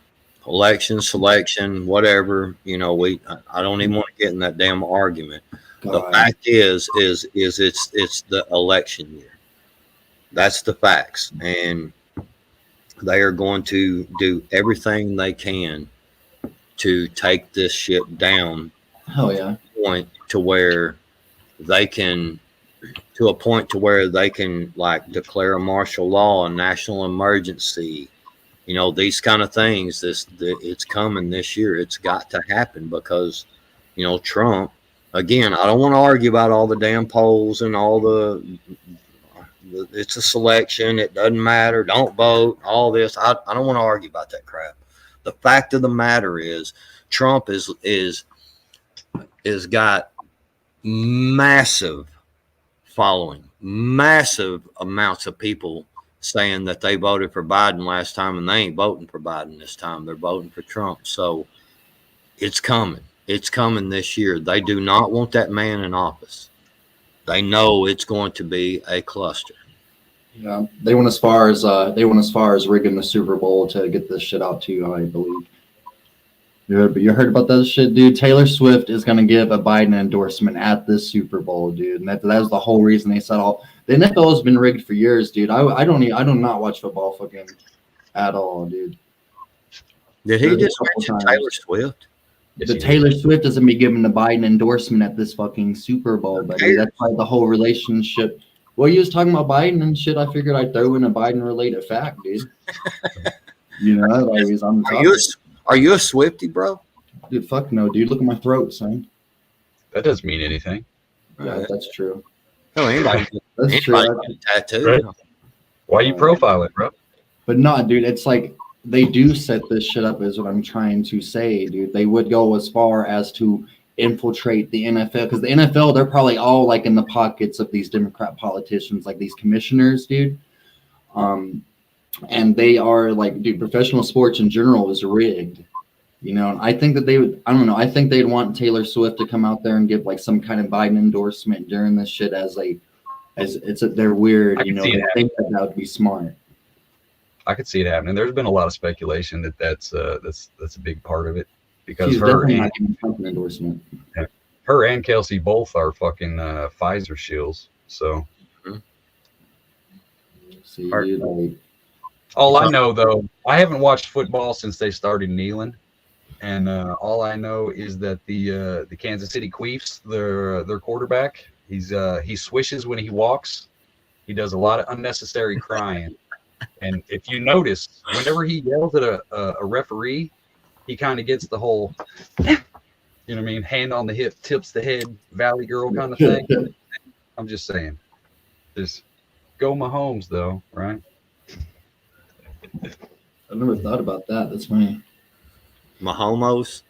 [SPEAKER 3] election, selection, whatever, you know, I don't even want to get in that damn argument. The fact is it's the election year. That's the facts. And they are going to do everything they can to take this shit down.
[SPEAKER 2] Hell yeah.
[SPEAKER 3] Point to where they can, to a point to where they can like declare a martial law, a national emergency, you know, these kind of things. It's coming this year. It's got to happen because, you know, Trump, again, I don't want to argue about all the damn polls and all the it's a selection. It doesn't matter. Don't vote. All this. I don't want to argue about that crap. The fact of the matter is, Trump is got massive following, massive amounts of people saying that they voted for Biden last time and they ain't voting for Biden this time. They're voting for Trump. So it's coming. It's coming this year. They do not want that man in office. They know it's going to be a cluster.
[SPEAKER 2] Yeah, they went as far as rigging the Super Bowl to get this shit out too, I believe. You heard about that shit, dude? Taylor Swift is gonna give a Biden endorsement at this Super Bowl, dude, and that was the whole reason they said all. The NFL has been rigged for years, dude. I do not watch football fucking at all, dude.
[SPEAKER 3] Did he just mention Taylor Swift?
[SPEAKER 2] The Taylor Swift doesn't be giving the Biden endorsement at this fucking Super Bowl, buddy. That's why the whole relationship. Well, you was talking about Biden and shit. I figured I'd throw in a Biden-related fact, dude. You know, like I'm talking.
[SPEAKER 3] Are you a Swiftie, bro?
[SPEAKER 2] Dude, fuck no, dude. Look at my throat, son.
[SPEAKER 1] That doesn't mean anything.
[SPEAKER 2] Yeah, that's true.
[SPEAKER 3] No, anybody.
[SPEAKER 2] That's true.
[SPEAKER 3] Tattoo.
[SPEAKER 1] Right. Why you profile it, bro?
[SPEAKER 2] But no, dude. It's like they do set this shit up, is what I'm trying to say, dude. They would go as far as to infiltrate the NFL because the NFL, they're probably all like in the pockets of these Democrat politicians, like these commissioners, dude. And they are like, dude, professional sports in general is rigged, you know. And I think that they would, I don't know, I think they'd want Taylor Swift to come out there and give like some kind of Biden endorsement during this shit they're weird, you know. I think that would be smart.
[SPEAKER 1] I could see it happening. There's been a lot of speculation that that's a big part of it because
[SPEAKER 2] She's
[SPEAKER 1] her
[SPEAKER 2] and Trump endorsement.
[SPEAKER 1] Her and Kelsey both are fucking Pfizer shills. So,
[SPEAKER 2] see, dude, like,
[SPEAKER 1] all I know, though, I haven't watched football since they started kneeling, and all I know is that the Kansas City Chiefs, their quarterback, he swishes when he walks. He does a lot of unnecessary crying, and if you notice, whenever he yells at a referee, he kind of gets the whole You know what I mean? Hand on the hip, tips the head, Valley Girl kind of thing. I'm just saying. Just go Mahomes, though, right?
[SPEAKER 2] I never thought about that. That's funny.
[SPEAKER 3] Mahomos.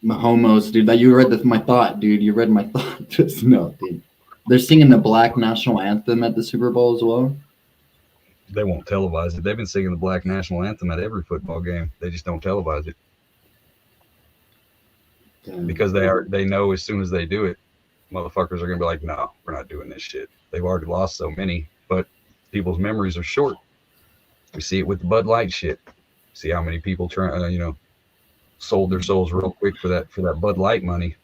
[SPEAKER 2] Mahomos, dude. That you read my thought, dude. You read my thought. Just no, dude. They're singing the Black national anthem at the Super Bowl as well.
[SPEAKER 1] They won't televise it. They've been singing the Black national anthem at every football game. They just don't televise it.
[SPEAKER 2] Damn.
[SPEAKER 1] Because they know as soon as they do it, motherfuckers are gonna be like, no, we're not doing this shit. They've already lost so many, but people's memories are short. We see it with the Bud Light shit. See how many people sold their souls real quick for that Bud Light money.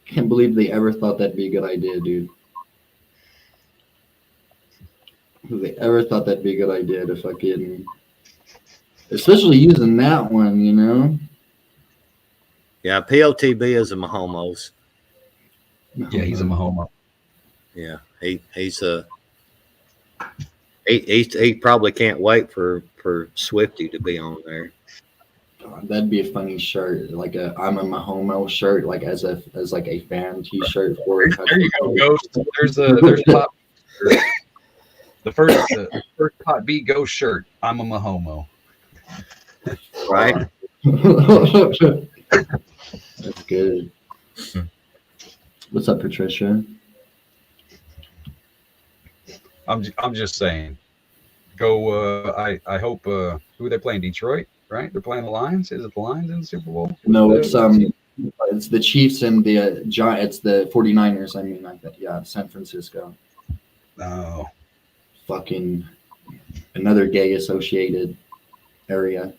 [SPEAKER 2] Can't believe they ever thought that'd be a good idea, dude. They ever thought that'd be a good idea to fucking, especially using that one, you know?
[SPEAKER 3] Yeah, POTB is a Mahomos.
[SPEAKER 1] Yeah, he's a Mahomo.
[SPEAKER 3] Yeah, he probably can't wait for Swifty to be on there.
[SPEAKER 2] God, that'd be a funny shirt, like a "I'm a Mahomo" shirt, like as like a fan T-shirt for it.
[SPEAKER 1] There you go, Ghost. There's Pop. The first Pot B Ghost shirt. I'm a Mahomo.
[SPEAKER 3] Right?
[SPEAKER 2] That's good. What's up, Patricia?
[SPEAKER 1] I'm just saying. Go. I hope. Who are they playing? Detroit, right? They're playing the Lions. Is it the Lions in the Super Bowl?
[SPEAKER 2] No, it's the Chiefs and the Giants. It's the 49ers. I mean, yeah, San Francisco.
[SPEAKER 1] No.
[SPEAKER 2] Fucking another gay associated area.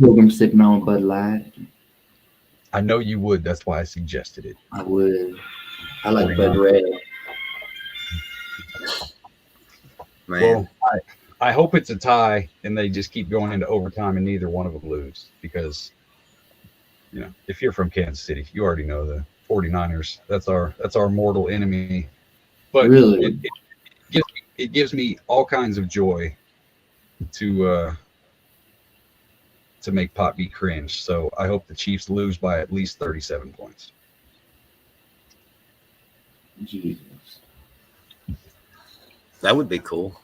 [SPEAKER 2] I'm sipping on Bud Light.
[SPEAKER 1] I know you would. That's why I suggested it.
[SPEAKER 2] I would. I like Bud Red.
[SPEAKER 3] Man.
[SPEAKER 1] Well, I hope it's a tie and they just keep going into overtime and neither one of them lose because, if you're from Kansas City, you already know the 49ers. That's our mortal enemy. But
[SPEAKER 2] really,
[SPEAKER 1] it gives me all kinds of joy to make Pop be cringe. So I hope the Chiefs lose by at least 37 points.
[SPEAKER 2] Jesus.
[SPEAKER 3] That would be cool.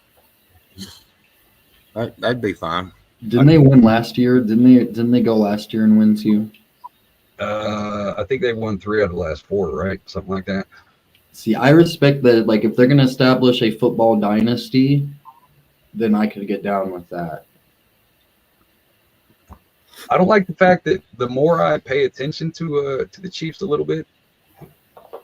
[SPEAKER 3] That'd be fine.
[SPEAKER 2] Didn't they win last year? Didn't they go last year and win too?
[SPEAKER 1] I think they've won 3 out of the last 4, right? Something like that.
[SPEAKER 2] See, I respect that. Like, if they're gonna establish a football dynasty, then I could get down with that.
[SPEAKER 1] I don't like the fact that the more I pay attention to the Chiefs a little bit,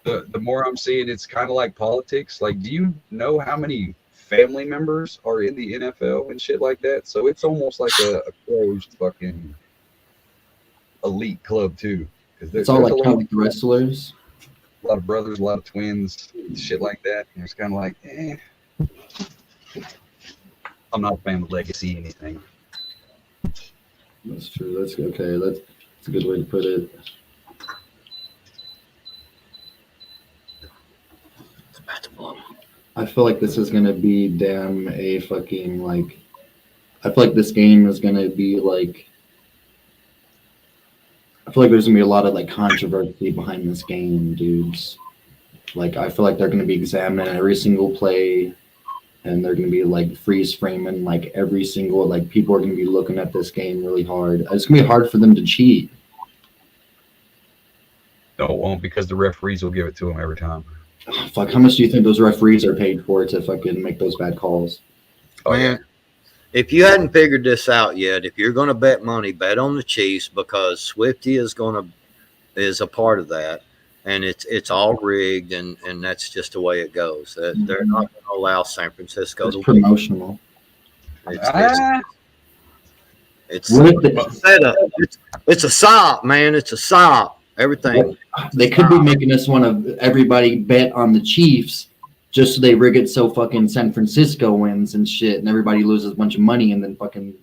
[SPEAKER 1] the more I'm seeing it's kind of like politics. Like, do you know how many family members are in the NFL and shit like that? So it's almost like a closed fucking elite club too.
[SPEAKER 2] It's all like kind of like the wrestlers.
[SPEAKER 1] A lot of brothers, a lot of twins, shit like that. And it's kind of like, I'm not a fan of legacy anything.
[SPEAKER 2] That's true. That's okay. That's a good way to put it. I feel like this is gonna be damn a fucking like. I feel like this game is gonna be like. I feel like there's gonna be a lot of like controversy behind this game, dudes. Like, I feel like they're gonna be examining every single play, and they're gonna be like freeze framing like every single like people are gonna be looking at this game really hard. It's gonna be hard for them to cheat.
[SPEAKER 1] No, it won't, because the referees will give it to them every time.
[SPEAKER 2] Oh, fuck, how much do you think those referees are paid for to fucking make those bad calls?
[SPEAKER 1] Oh,
[SPEAKER 3] Man, if you hadn't figured this out yet, if you're going to bet money, bet on the Chiefs, because Swifty is a part of that, and it's all rigged, and that's just the way it goes. They're not going to allow San Francisco
[SPEAKER 2] It's
[SPEAKER 3] to
[SPEAKER 2] promotional.
[SPEAKER 3] It's a setup. It's a sop, man. It's a sop. Everything.
[SPEAKER 2] They could be making us want to everybody bet on the Chiefs just so they rig it so fucking San Francisco wins and shit, and everybody loses a bunch of money, and then fucking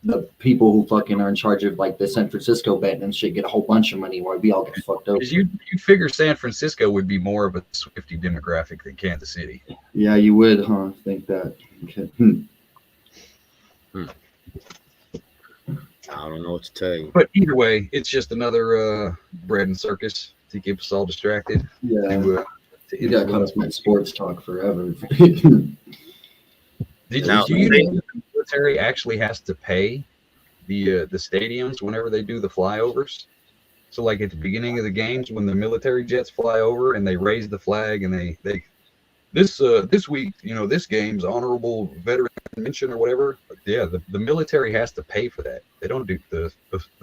[SPEAKER 2] the people who fucking are in charge of like the San Francisco betting and shit get a whole bunch of money while we all get fucked up.
[SPEAKER 1] Because you figure San Francisco would be more of a Swifty demographic than Kansas City.
[SPEAKER 2] Yeah, you would, huh? Think that. Okay.
[SPEAKER 3] I don't know what to tell you.
[SPEAKER 1] But either way, it's just another bread and circus to keep us all distracted.
[SPEAKER 2] Yeah.
[SPEAKER 1] To
[SPEAKER 2] You got constant sports talk forever.
[SPEAKER 1] Did
[SPEAKER 3] Now-
[SPEAKER 1] you know that the military actually has to pay the stadiums whenever they do the flyovers? So like at the beginning of the games, when the military jets fly over and they raise the flag and they this week, this game's honorable veteran mention or whatever. Yeah, the military has to pay for that. They don't do the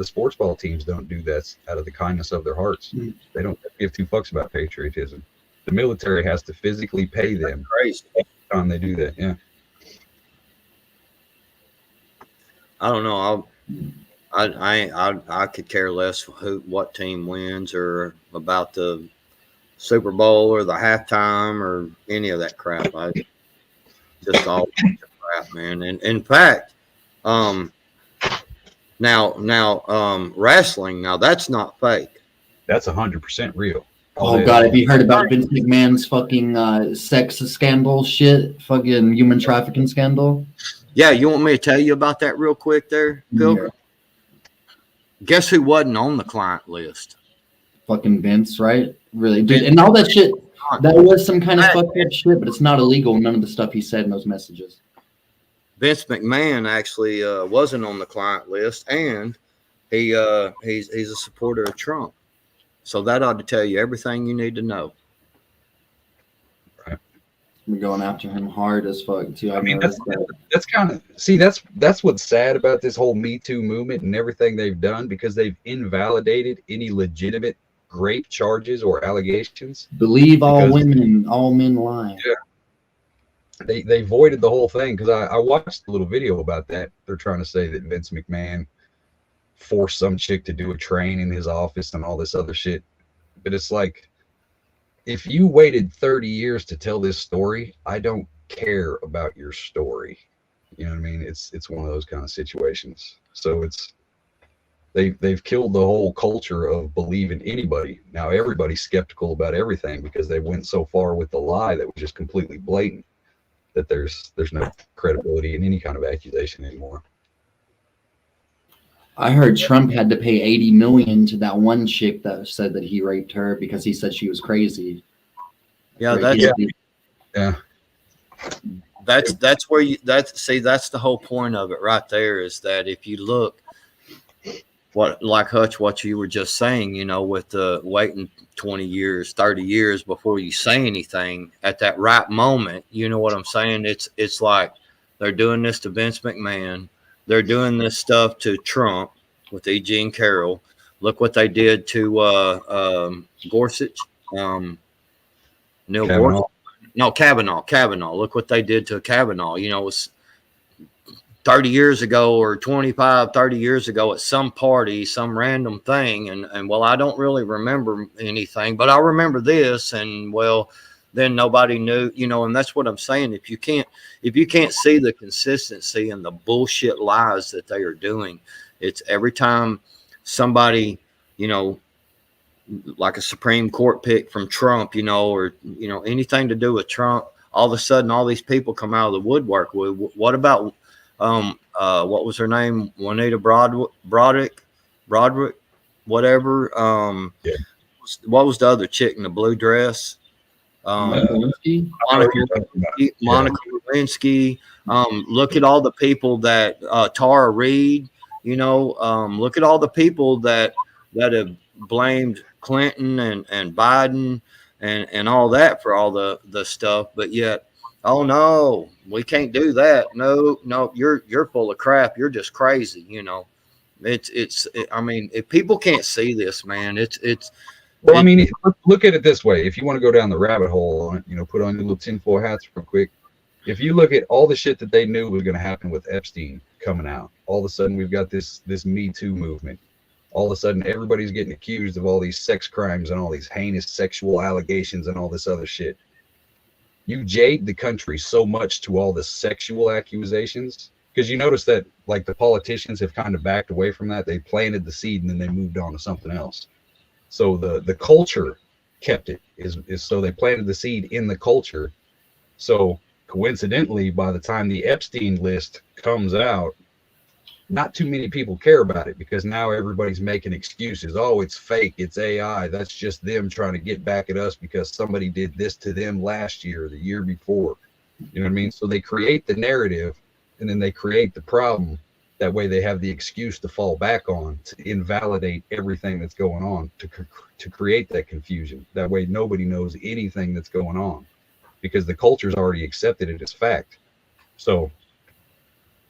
[SPEAKER 1] sports ball teams don't do that out of the kindness of their hearts. They don't give two fucks about patriotism. The military has to physically pay them
[SPEAKER 3] Crazy.
[SPEAKER 1] every time they do that. Yeah.
[SPEAKER 3] I don't know. I could care less what team wins or about the Super Bowl or the halftime or any of that crap. I just all crap, man. And in fact, now wrestling, now that's not fake.
[SPEAKER 1] That's 100% real.
[SPEAKER 2] Oh God, have you heard about Vince McMahon's fucking sex scandal shit? Fucking human trafficking scandal?
[SPEAKER 3] Yeah, you want me to tell you about that real quick there, Pilgrim? Guess who wasn't on the client list?
[SPEAKER 2] Fucking Vince, right? Really, dude. And all that shit, that was some kind of fucked up shit, but it's not illegal. None of the stuff he said in those messages.
[SPEAKER 3] Vince McMahon actually wasn't on the client list, and he's a supporter of Trump. So that ought to tell you everything you need to know.
[SPEAKER 1] Right.
[SPEAKER 2] We're going after him hard as fuck too.
[SPEAKER 1] I mean, that's kind of that's what's sad about this whole Me Too movement and everything they've done, because they've invalidated any legitimate rape charges or allegations.
[SPEAKER 2] Believe all women, all men lie.
[SPEAKER 1] Yeah. They voided the whole thing, because I watched a little video about that. They're trying to say that Vince McMahon forced some chick to do a train in his office and all this other shit. But it's like, if you waited 30 years to tell this story, I don't care about your story. You know what I mean? It's one of those kind of situations. So they've killed the whole culture of believing anybody. Now everybody's skeptical about everything because they went so far with the lie that was just completely blatant that there's no credibility in any kind of accusation anymore.
[SPEAKER 2] I heard Trump had to pay $80 million to that one chick that said that he raped her because he said she was crazy.
[SPEAKER 3] Yeah, that's where that's the whole point of it right there, is that if you look what you were just saying, with the waiting 20 years, 30 years before you say anything at that right moment, you know what I'm saying? It's like they're doing this to Vince McMahon. They're doing this stuff to Trump with E.G. and Carroll. Look what they did to Gorsuch. Neil Gorsuch. No, Kavanaugh. Look what they did to Kavanaugh. It was 30 years ago or 25, 30 years ago at some party, some random thing. And well, I don't really remember anything, but I remember this. And well, then nobody knew, and that's what I'm saying. If you can't see the consistency and the bullshit lies that they are doing, it's every time somebody, like a Supreme Court pick from Trump, or, anything to do with Trump, all of a sudden, all these people come out of the woodwork. What about, what was her name? Juanita Broderick, whatever.
[SPEAKER 1] Yeah.
[SPEAKER 3] What was the other chick in the blue dress? Monica Lewinsky. Look at all the people that Tara Reid, look at all the people that have blamed Clinton and Biden and all that for all the stuff, but yet, oh no, we can't do that. No, you're full of crap. You're just crazy. I mean, if people can't see this, man,
[SPEAKER 1] well, I mean, look at it this way. If you want to go down the rabbit hole on it, put on your little tinfoil hats real quick. If you look at all the shit that they knew was going to happen with Epstein coming out, all of a sudden we've got this Me Too movement. All of a sudden everybody's getting accused of all these sex crimes and all these heinous sexual allegations and all this other shit. You jade the country so much to all the sexual accusations, because you notice that like the politicians have kind of backed away from that. They planted the seed and then they moved on to something else. So the culture kept it, is so they planted the seed in the culture. So coincidentally, by the time the Epstein list comes out, not too many people care about it because now everybody's making excuses. Oh, it's fake. It's AI. That's just them trying to get back at us because somebody did this to them last year or the year before. You know what I mean? So they create the narrative and then they create the problem. That way they have the excuse to fall back on to invalidate everything that's going on, to create that confusion. That way nobody knows anything that's going on because the culture's already accepted it as fact. So,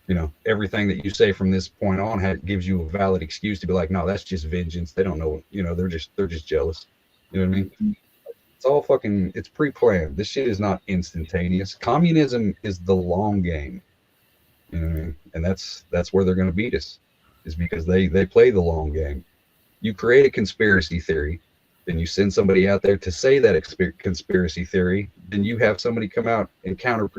[SPEAKER 1] you know, everything that you say from this point on gives you a valid excuse to be like, no, that's just vengeance. They don't know, you know, they're just jealous. You know what I mean? It's all fucking, it's pre-planned. This shit is not instantaneous. Communism is the long game. You know what I mean? And that's where they're going to beat us, is because they play the long game. You create a conspiracy theory, then you send somebody out there to say that conspiracy theory, then you have somebody come out and counter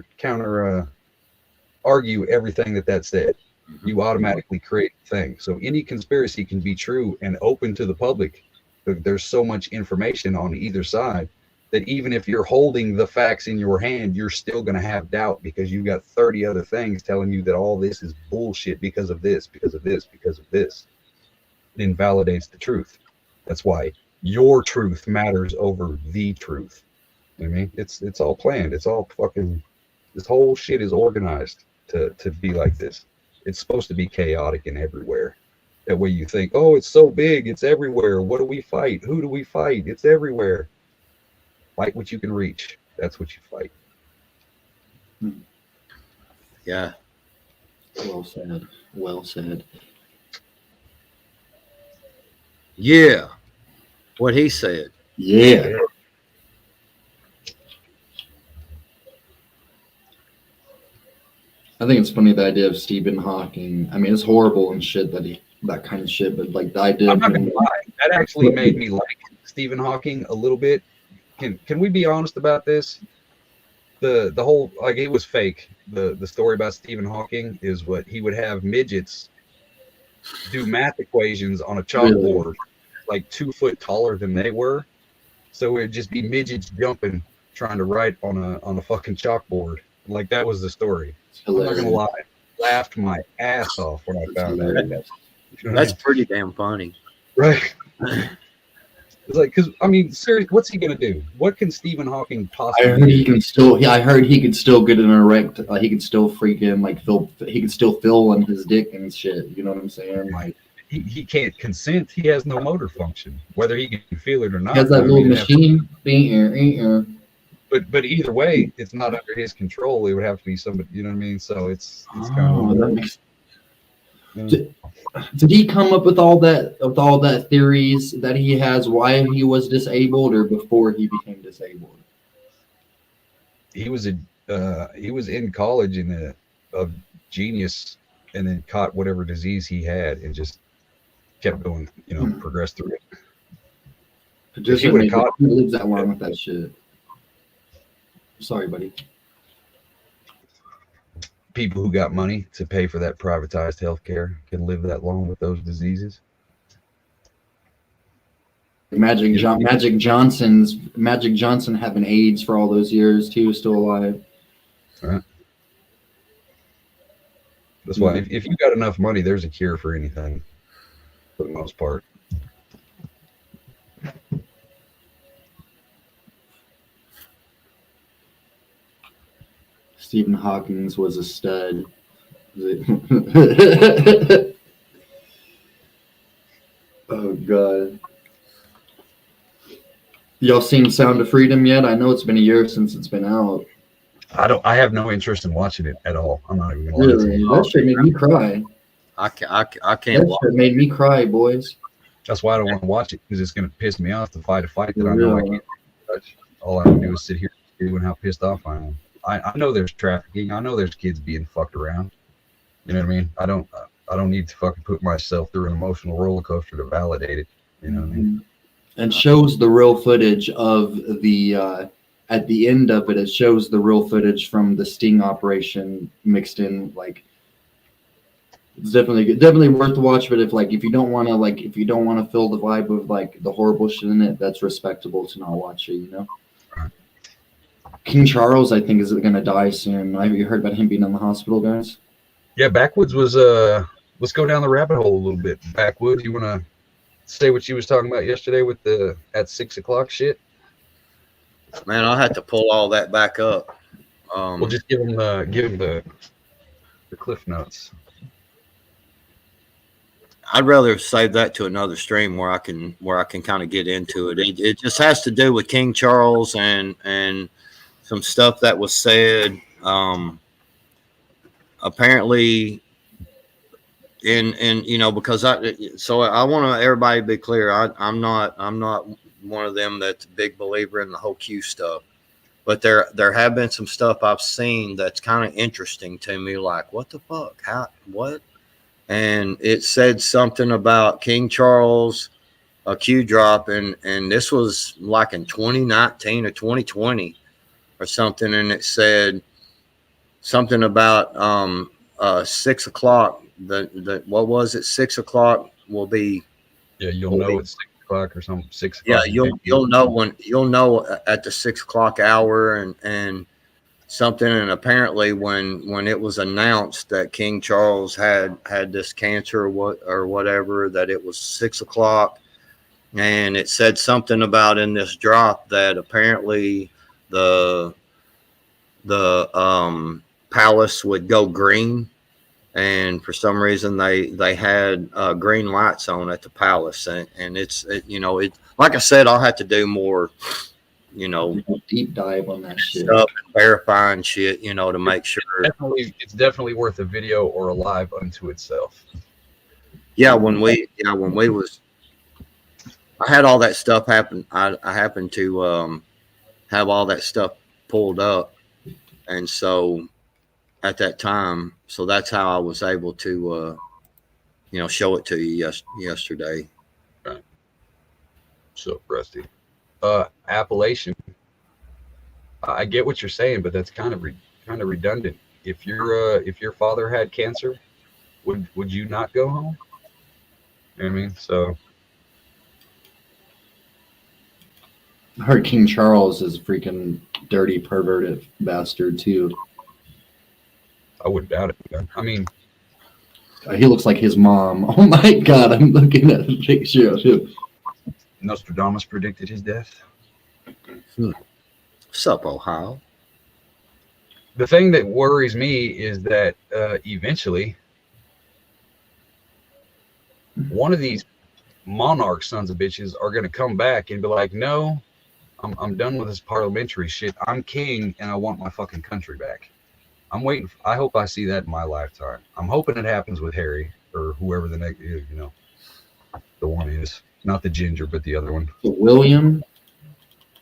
[SPEAKER 1] argue everything that said. You automatically create a thing. So any conspiracy can be true and open to the public. There's so much information on either side that even if you're holding the facts in your hand, you're still going to have doubt because you've got 30 other things telling you that all this is bullshit because of this, because of this, because of this. It invalidates the truth. That's why your truth matters over the truth. You know what I mean? It's all planned. It's all fucking, this whole shit is organized to be like this. It's supposed to be chaotic and everywhere. That way you think, oh, it's so big, it's everywhere. What do we fight? Who do we fight? It's everywhere. Fight what you can reach. That's what you fight.
[SPEAKER 3] Yeah.
[SPEAKER 2] Well said. Well said.
[SPEAKER 3] Yeah. What he said.
[SPEAKER 2] Yeah. I think it's funny the idea of Stephen Hawking. I mean, it's horrible and shit that kind of shit, but like the idea.
[SPEAKER 1] I'm not gonna lie. That actually made me like Stephen Hawking a little bit. Can we be honest about this? The whole, like, it was fake. The story about Stephen Hawking is what he would have midgets do math equations on a chalkboard, really? Like 2 foot taller than they were. So it'd just be midgets jumping, trying to write on a fucking chalkboard. Like, that was the story. I'm not gonna lie, I laughed my ass off when I found that.
[SPEAKER 3] That's pretty damn funny,
[SPEAKER 1] right? It's like, because I mean, seriously, what's he gonna do? What can Stephen Hawking possibly?
[SPEAKER 2] I heard he can still. Yeah, I heard he could still get an erect. He could still freaking like feel. He could still feel on his dick and shit. You know what I'm saying? Like
[SPEAKER 1] he can't consent. He has no motor function, whether he can feel it or not.
[SPEAKER 2] He has that little machine.
[SPEAKER 1] But either way, it's not under his control. It would have to be somebody. You know what I mean? So it's kind of.
[SPEAKER 2] That makes. Did he come up with all that theories that he has why he was disabled, or before he became disabled?
[SPEAKER 1] He was in college and a genius, and then caught whatever disease he had and just kept going. You know, progressed through it.
[SPEAKER 2] Just he lives that long with that shit. Sorry, buddy.
[SPEAKER 1] People who got money to pay for that privatized healthcare can live that long with those diseases.
[SPEAKER 2] Magic Johnson having AIDS for all those years too, still alive.
[SPEAKER 1] Right. That's why if you got enough money, there's a cure for anything, for the most part.
[SPEAKER 2] Stephen Hawking was a stud. Oh God. Y'all seen Sound of Freedom yet? I know it's been a year since it's been out.
[SPEAKER 1] I have no interest in watching it at all. I'm not even gonna lie to you.
[SPEAKER 2] That shit made me cry.
[SPEAKER 3] I can't
[SPEAKER 2] that shit made me cry, boys.
[SPEAKER 1] That's why I don't want to watch it, because it's gonna piss me off to fight a fight that I know I can't touch. All I can do is sit here and how pissed off I am. I know there's trafficking. I know there's kids being fucked around. You know what I mean? I don't need to fucking put myself through an emotional roller coaster to validate it. You know what I mean?
[SPEAKER 2] And shows the real footage of the at the end of it. It shows the real footage from the sting operation mixed in. Like, it's definitely worth the watch. But if you don't want to feel the vibe of like the horrible shit in it, that's respectable to not watch it. You know. King Charles, I think, is going to die soon. Have you heard about him being in the hospital, guys?
[SPEAKER 1] Yeah, Backwoods was let's go down the rabbit hole a little bit. Backwood, you want to say what you was talking about yesterday with the at 6 o'clock shit?
[SPEAKER 3] Man, I'll have to pull all that back up.
[SPEAKER 1] We'll just give him the cliff notes.
[SPEAKER 3] I'd rather save that to another stream where I can kind of get into it. It just has to do with King Charles and some stuff that was said. Apparently, in because I want everybody to be clear. I'm not one of them that's a big believer in the whole Q stuff. But there have been some stuff I've seen that's kind of interesting to me. Like, what the fuck? How? What? And it said something about King Charles, a Q drop, and this was like in 2019 or 2020 or something, and it said something about 6 o'clock. The what was it? 6 o'clock will be.
[SPEAKER 1] Yeah, you'll know it's 6 o'clock or something. 6 o'clock.
[SPEAKER 3] Yeah, you'll know at the 6 o'clock hour and something. And apparently when it was announced that King Charles had this cancer or whatever, that it was 6 o'clock, and it said something about in this drop that apparently the palace would go green, and for some reason they had green lights on at the palace, and it's like I said, I'll have to do more
[SPEAKER 2] deep dive on that shit.
[SPEAKER 3] Stuff, verifying shit, to make sure.
[SPEAKER 1] It's definitely worth a video or a live unto itself.
[SPEAKER 3] Yeah, when we was, I had all that stuff happen. I happened to have all that stuff pulled up, and so at that time, so that's how I was able to, show it to you yesterday.
[SPEAKER 1] Right. So Rusty. Appellation. I get what you're saying, but that's kind of redundant. If your father had cancer, would you not go home? You know what I mean? So
[SPEAKER 2] I heard King Charles is a freaking dirty, perverted bastard too.
[SPEAKER 1] I wouldn't doubt it. Man. I mean,
[SPEAKER 2] he looks like his mom. Oh my god, I'm looking at a picture of him.
[SPEAKER 1] Nostradamus predicted his death.
[SPEAKER 3] Sup, Ohio?
[SPEAKER 1] The thing that worries me is that eventually one of these monarch sons of bitches are going to come back and be like, no, I'm done with this parliamentary shit. I'm king and I want my fucking country back. I'm waiting. I hope I see that in my lifetime. I'm hoping it happens with Harry or whoever the next, the one is. Not the ginger, but the other one.
[SPEAKER 2] William?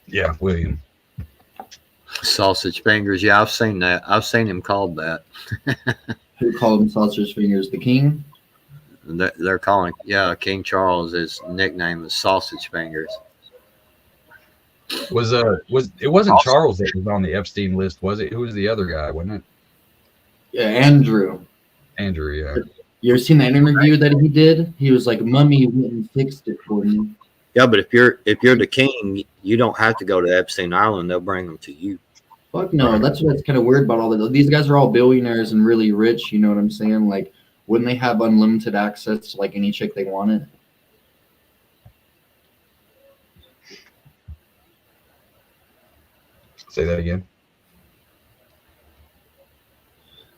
[SPEAKER 1] Yeah, William.
[SPEAKER 3] Sausage fingers. Yeah, I've seen that. I've seen him called that.
[SPEAKER 2] Who called him Sausage Fingers? The king?
[SPEAKER 3] They're calling, King Charles. His nickname is Sausage Fingers.
[SPEAKER 1] It wasn't Charles that was on the Epstein list, was it? Who was the other guy, wasn't it?
[SPEAKER 2] Yeah, Andrew.
[SPEAKER 1] Andrew, yeah.
[SPEAKER 2] You ever seen that interview that he did? He was like, "Mummy went and fixed it for me."
[SPEAKER 3] Yeah, but if you're the king, you don't have to go to Epstein Island. They'll bring them to you.
[SPEAKER 2] Fuck no. That's what's kind of weird about all of these guys are all billionaires and really rich. You know what I'm saying? Like, wouldn't they have unlimited access to like any chick they wanted?
[SPEAKER 1] Say that again.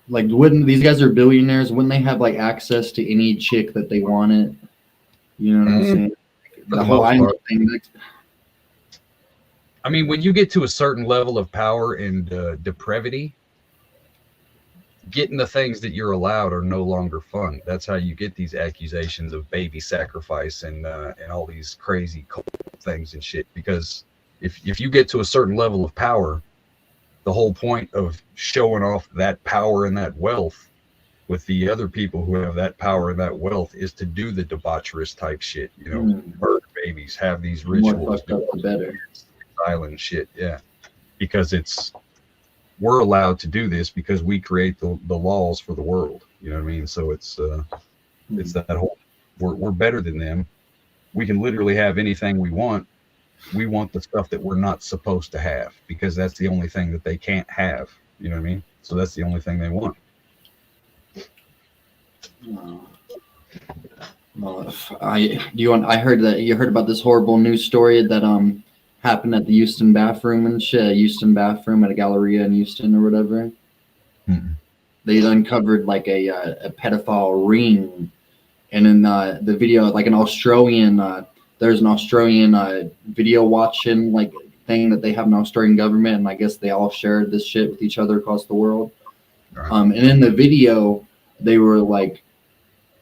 [SPEAKER 2] Like, wouldn't these guys are billionaires? Wouldn't they have like access to any chick that they wanted? You know what I'm saying? The whole island thing.
[SPEAKER 1] I mean, when you get to a certain level of power and depravity, getting the things that you're allowed are no longer fun. That's how you get these accusations of baby sacrifice and all these crazy cult things and shit. Because if you get to a certain level of power, the whole point of showing off that power and that wealth with the other people who have that power and that wealth is to do the debaucherous type shit, murder babies, have these rituals,
[SPEAKER 2] more fucked up, the better.
[SPEAKER 1] Island shit, yeah. Because we're allowed to do this because we create the laws for the world. You know what I mean? So it's that whole we're better than them. We can literally have anything we want. We want the stuff that we're not supposed to have because that's the only thing that they can't have. You know what I mean? So that's the only thing they want.
[SPEAKER 2] I heard that you heard about this horrible news story that happened at the Houston bathroom and shit. Houston bathroom at a Galleria in Houston or whatever.
[SPEAKER 1] Mm-mm.
[SPEAKER 2] They uncovered like a pedophile ring, and in the video, like an Australian, there's an Australian video watching like thing that they have an Australian government, and I guess they all shared this shit with each other across the world.
[SPEAKER 1] Right.
[SPEAKER 2] And in the video, they were like,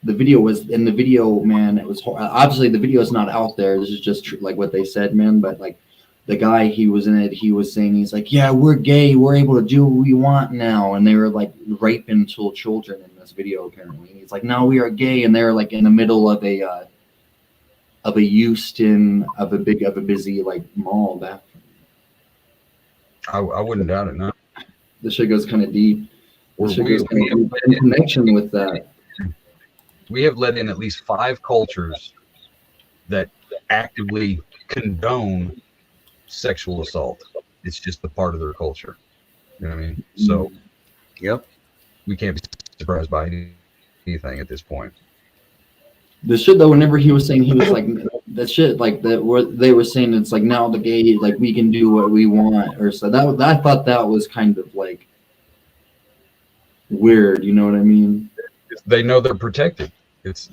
[SPEAKER 2] the video was in the video, man. It was obviously the video is not out there. This is just like what they said, man. But like the guy, he was in it. He was saying, he's like, yeah, we're gay. We're able to do what we want now. And they were like raping little children in this video. Apparently, he's like, no, we are gay. And they're like in the middle of a Houston of a busy like mall bathroom.
[SPEAKER 1] I wouldn't doubt it. No.
[SPEAKER 2] This shit goes kind of deep. This shit
[SPEAKER 1] We-
[SPEAKER 2] goes kind of deep in connection with that.
[SPEAKER 1] We have let in at least 5 cultures that actively condone sexual assault. It's just the part of their culture. You know what I mean? So
[SPEAKER 3] Yep.
[SPEAKER 1] we can't be surprised by anything at this point.
[SPEAKER 2] The shit though, whenever he was saying, he was like, that shit, like that, where they were saying it's like now the gay, like we can do what we want, or so that I thought that was kind of like weird. You know what I mean?
[SPEAKER 1] They know they're protected. It's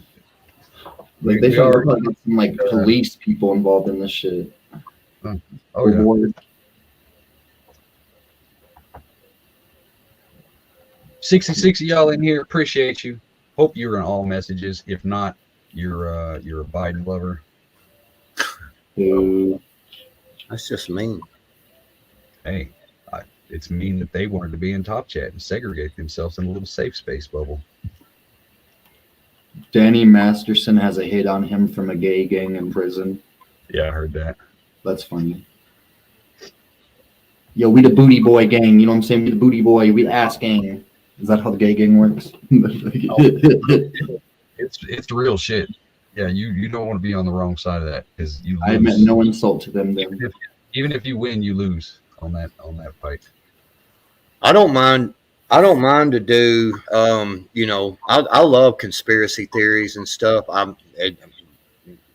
[SPEAKER 2] Like they found like some like police people involved in this shit.
[SPEAKER 1] oh yeah.
[SPEAKER 2] Board.
[SPEAKER 1] 66 of y'all in here, appreciate you. Hope you're in all messages. If not, you're a Biden lover.
[SPEAKER 3] That's just mean.
[SPEAKER 1] Hey, it's mean that they wanted to be in Top Chat and segregate themselves in a little safe space bubble.
[SPEAKER 2] Danny Masterson has a hit on him from a gay gang in prison.
[SPEAKER 1] Yeah, I heard that.
[SPEAKER 2] That's funny. Yo, we the booty boy gang. You know what I'm saying? We the booty boy. We the ass gang. Is that how the gay gang works?
[SPEAKER 1] It's the real shit. Yeah, you don't want to be on the wrong side of that because you lose.
[SPEAKER 2] I meant no insult to them. Then
[SPEAKER 1] Even if you win, you lose on that fight.
[SPEAKER 3] I don't mind to do, I love conspiracy theories and stuff.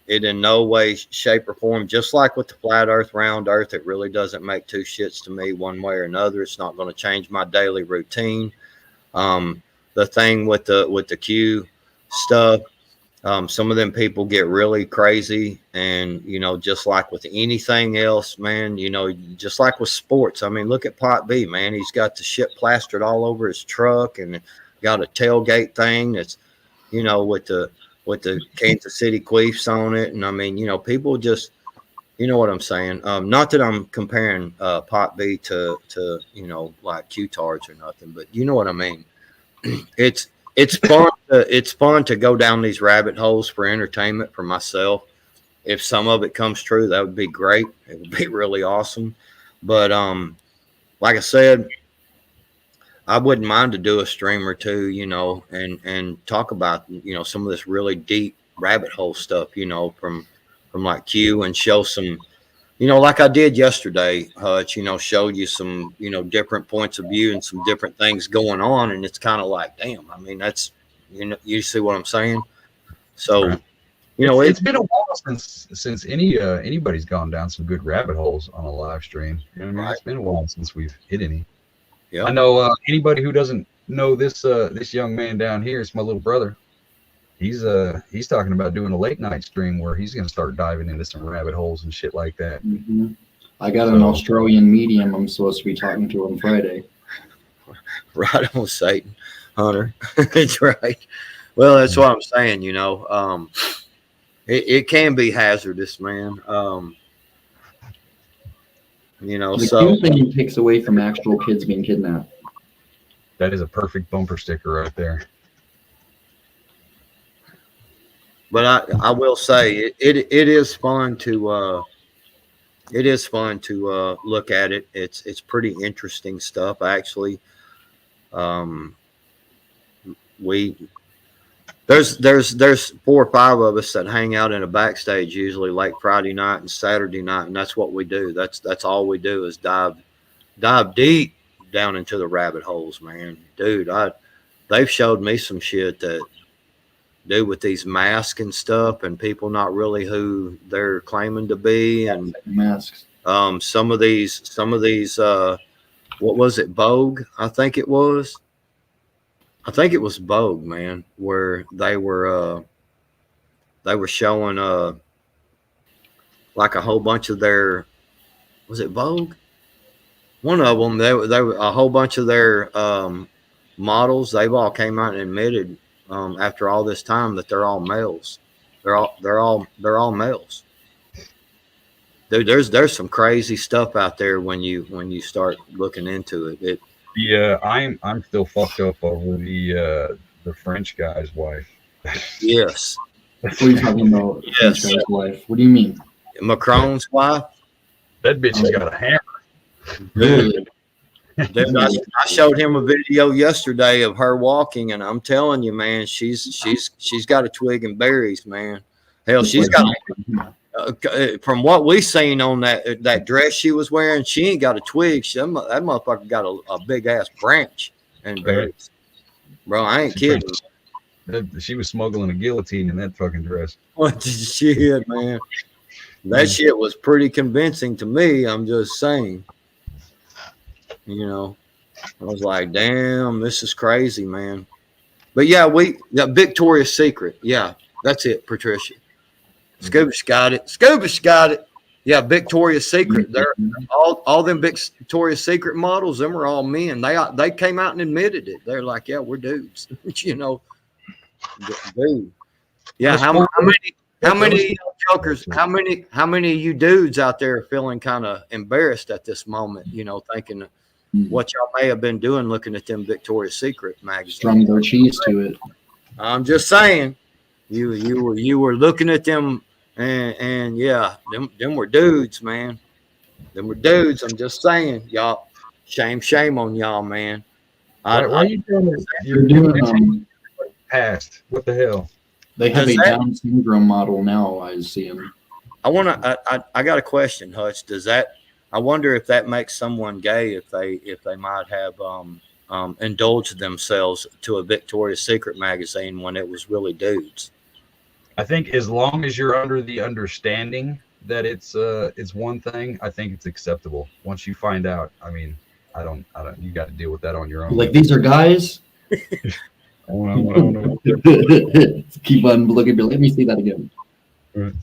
[SPEAKER 3] It in no way, shape, or form, just like with the flat earth, round earth, it really doesn't make two shits to me one way or another. It's not going to change my daily routine. The thing with the Q stuff, some of them people get really crazy, and just like with anything else, man, just like with sports. I mean, look at Pot B, man. He's got the shit plastered all over his truck and got a tailgate thing that's, with the Kansas City Queefs on it. And I mean, people just, you know what I'm saying? Not that I'm comparing Pot B to like Q-tards or nothing, but you know what I mean? It's fun to go down these rabbit holes for entertainment for myself. If some of it comes true, that would be great. It would be really awesome. But like I said, I wouldn't mind to do a stream or two, and talk about some of this really deep rabbit hole stuff, from like Q, and show some, like I did yesterday, Hutch, showed you some, different points of view and some different things going on. And it's kind of like, damn, I mean, that's, you see what I'm saying? So,
[SPEAKER 1] Right. It's been a while since anybody's gone down some good rabbit holes on a live stream. You know what I mean?
[SPEAKER 3] Right.
[SPEAKER 1] It's been a while since we've hit any.
[SPEAKER 3] yeah.
[SPEAKER 1] I know anybody who doesn't know this young man down here, it's my little brother. He's talking about doing a late night stream where he's going to start diving into some rabbit holes and shit like that.
[SPEAKER 2] Mm-hmm. I got an Australian medium I'm supposed to be talking to on Friday.
[SPEAKER 3] Right on, Satan, Hunter. That's right. Well, that's what I'm saying. It can be hazardous, man.
[SPEAKER 2] The
[SPEAKER 3] so
[SPEAKER 2] Q thing takes away from actual kids being kidnapped.
[SPEAKER 1] That is a perfect bumper sticker right there.
[SPEAKER 3] But I will say it is fun to look at it. It's pretty interesting stuff, actually. There's 4 or 5 of us that hang out in a backstage usually late Friday night and Saturday night, and that's what we do. That's all we do is dive deep down into the rabbit holes, man. Dude, they've showed me some shit that do with these masks and stuff, and people not really who they're claiming to be, and
[SPEAKER 2] Masks.
[SPEAKER 3] some of these what was it, Vogue? I think it was Vogue, man, where they were showing like a whole bunch of their, was it Vogue? One of them, they were a whole bunch of their models. They've all came out and admitted after all this time that they're all males. They're all males. Dude, there's some crazy stuff out there when you start looking into it.
[SPEAKER 1] Yeah, I'm still fucked up over the French guy's wife.
[SPEAKER 3] Yes.
[SPEAKER 2] What are you talking about?
[SPEAKER 3] Yes.
[SPEAKER 2] French guy's wife. What do you mean?
[SPEAKER 3] Macron's wife.
[SPEAKER 1] That bitch has got a hammer.
[SPEAKER 3] Dude, I showed him a video yesterday of her walking, and I'm telling you, man, she's got a twig and berries, man. Hell, she's got. From what we seen on that dress she was wearing, she ain't got a twig. That motherfucker got a big ass branch and berries. Bro, I ain't kidding.
[SPEAKER 1] She was smuggling a guillotine in that fucking dress.
[SPEAKER 3] What shit, man? That shit was pretty convincing to me. I'm just saying. You know, I was like, damn, this is crazy, man. But yeah, Victoria's Secret. Yeah, that's it, Patricia. Scoobish got it. Yeah, Victoria's Secret. They're all them Victoria's Secret models. Them are all men. They came out and admitted it. They're like, yeah, we're dudes. You know, dude. Yeah, how many jokers? How many of you dudes out there are feeling kind of embarrassed at this moment? You know, thinking what y'all may have been doing, looking at them Victoria's Secret magazines.
[SPEAKER 2] Strung their cheese to it.
[SPEAKER 3] I'm just saying, you were looking at them. And yeah, them were dudes, man. Them were dudes. I'm just saying, y'all. Shame on y'all, man.
[SPEAKER 1] Why are you doing
[SPEAKER 2] You're doing
[SPEAKER 1] past? What the hell?
[SPEAKER 2] They have a Down syndrome model now. I see them.
[SPEAKER 3] I got a question, Hutch. I wonder if that makes someone gay if they might have indulged themselves to a Victoria's Secret magazine when it was really dudes.
[SPEAKER 1] I think as long as you're under the understanding that it's one thing, I think it's acceptable. Once you find out, I mean, I don't. You got to deal with that on your own.
[SPEAKER 2] Like, these are guys.
[SPEAKER 1] I don't know.
[SPEAKER 2] Keep on looking. Let me see that again.
[SPEAKER 1] Right.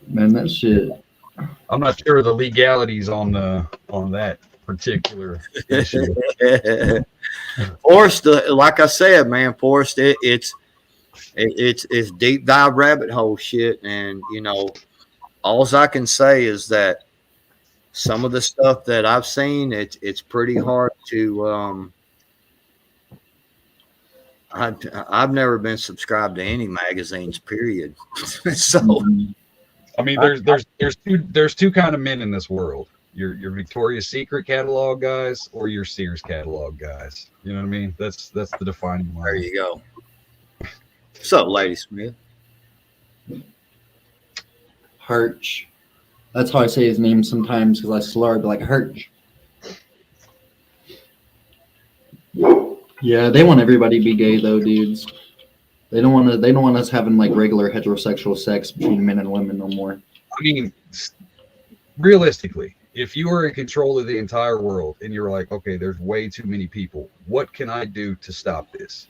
[SPEAKER 2] Man, that shit.
[SPEAKER 1] I'm not sure of the legalities on that particular issue.
[SPEAKER 3] Forrest, like I said, man, Forrest, it's deep dive rabbit hole shit, and you know, all I can say is that some of the stuff that I've seen, it's pretty hard to. I've never been subscribed to any magazines, period. So,
[SPEAKER 1] I mean, there's two kind of men in this world. Your Victoria's Secret catalog guys or your Sears catalog guys. You know what I mean? That's the defining line.
[SPEAKER 3] There you go. What's up, Lady Smith?
[SPEAKER 2] Hirsch. That's how I say his name sometimes because I slur it like Hirsch. Yeah, they want everybody to be gay though, dudes. They don't want us having like regular heterosexual sex between men and women no more.
[SPEAKER 1] I mean, realistically, if you were in control of the entire world and you're like, okay, there's way too many people, what can I do to stop this?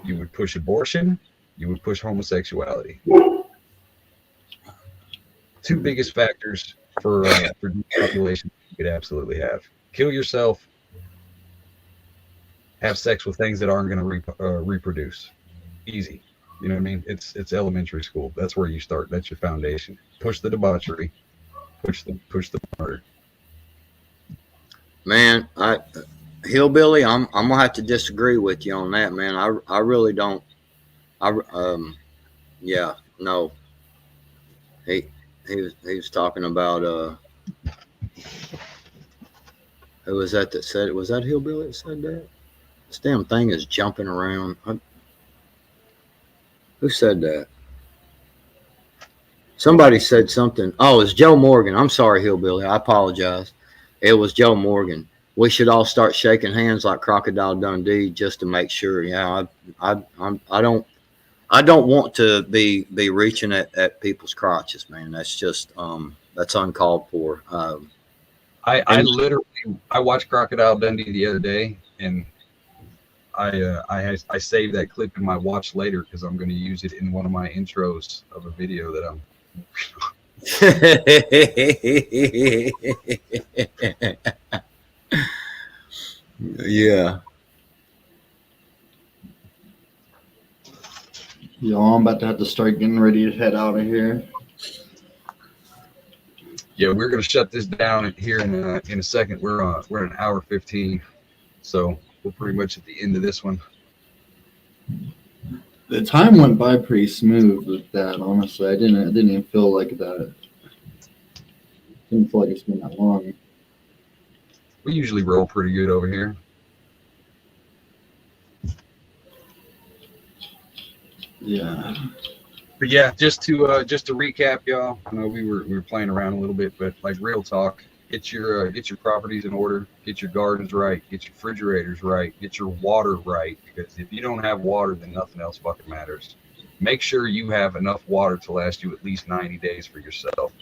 [SPEAKER 1] You would push abortion. You would push homosexuality. Two biggest factors for depopulation you could absolutely have. Kill yourself. Have sex with things that aren't going to reproduce. Easy. You know what I mean? It's elementary school. That's where you start. That's your foundation. Push the debauchery. Push the murder.
[SPEAKER 3] Man, Hillbilly, I'm gonna have to disagree with you on that, man. I really don't. Yeah, no. He was talking about who was that said it? Was that Hillbilly that said that? This damn thing is jumping around. Who said that? Somebody said something. Oh, it's Joe Morgan. I'm sorry, Hillbilly. I apologize. It was Joe Morgan. we should all start shaking hands like Crocodile Dundee just to make sure. Yeah, I don't want to be reaching at people's crotches, man. That's just that's uncalled for.
[SPEAKER 1] I literally I watched Crocodile Dundee the other day, and I saved that clip in my watch later because I'm going to use it in one of my intros of a video that I'm.
[SPEAKER 3] Yeah.
[SPEAKER 2] Yo, I'm about to have to start getting ready to head out of here.
[SPEAKER 1] Yeah, we're going to shut this down here in a second. We're at an hour 15, so we're pretty much at the end of this one.
[SPEAKER 2] The time went by pretty smooth with that. Honestly, I didn't even feel like that. Didn't feel like it's been that long.
[SPEAKER 1] We usually roll pretty good over here.
[SPEAKER 2] Yeah.
[SPEAKER 1] But yeah, just to recap, y'all. I know we were playing around a little bit, but like real talk, get your properties in order, get your gardens right, get your refrigerators right, get your water right. Because if you don't have water, then nothing else fucking matters. Make sure you have enough water to last you at least 90 days for yourself.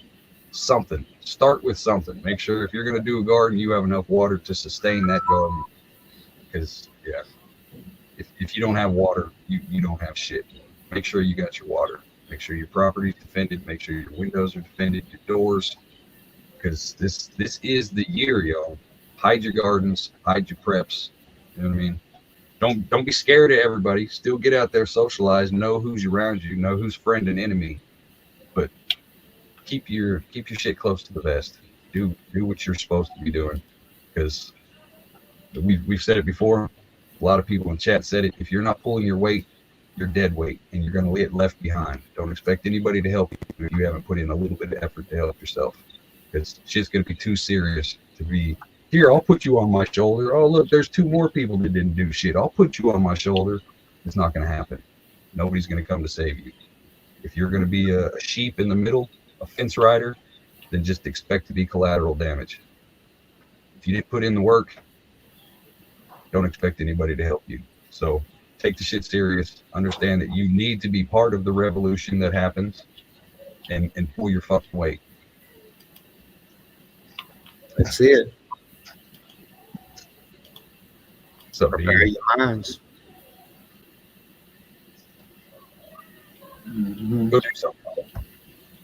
[SPEAKER 1] Something. Start with something. Make sure if you're gonna do a garden, you have enough water to sustain that garden. Because yeah, if you don't have water, you don't have shit. Make sure you got your water. Make sure your property's defended. Make sure your windows are defended, your doors, because this is the year, y'all. Hide your gardens, hide your preps. You know what I mean? Don't be scared of everybody. Still get out there, socialize, know who's around you, know who's friend and enemy. But keep your shit close to the vest. Do what you're supposed to be doing, because we've said it before. A lot of people in chat said it. If you're not pulling your weight, you're dead weight, and you're going to get left behind. Don't expect anybody to help you if you haven't put in a little bit of effort to help yourself, because shit's going to be too serious to be, here, I'll put you on my shoulder. Oh, look, there's 2 more people that didn't do shit. I'll put you on my shoulder. It's not going to happen. Nobody's going to come to save you. If you're going to be a sheep in the middle, a fence rider, then just expect to be collateral damage. If you didn't put in the work, don't expect anybody to help you. So take the shit serious. Understand that you need to be part of the revolution that happens, and pull your fucking weight.
[SPEAKER 3] That's it.
[SPEAKER 1] So
[SPEAKER 3] Prepare your minds.
[SPEAKER 2] Mm-hmm.
[SPEAKER 1] go do something.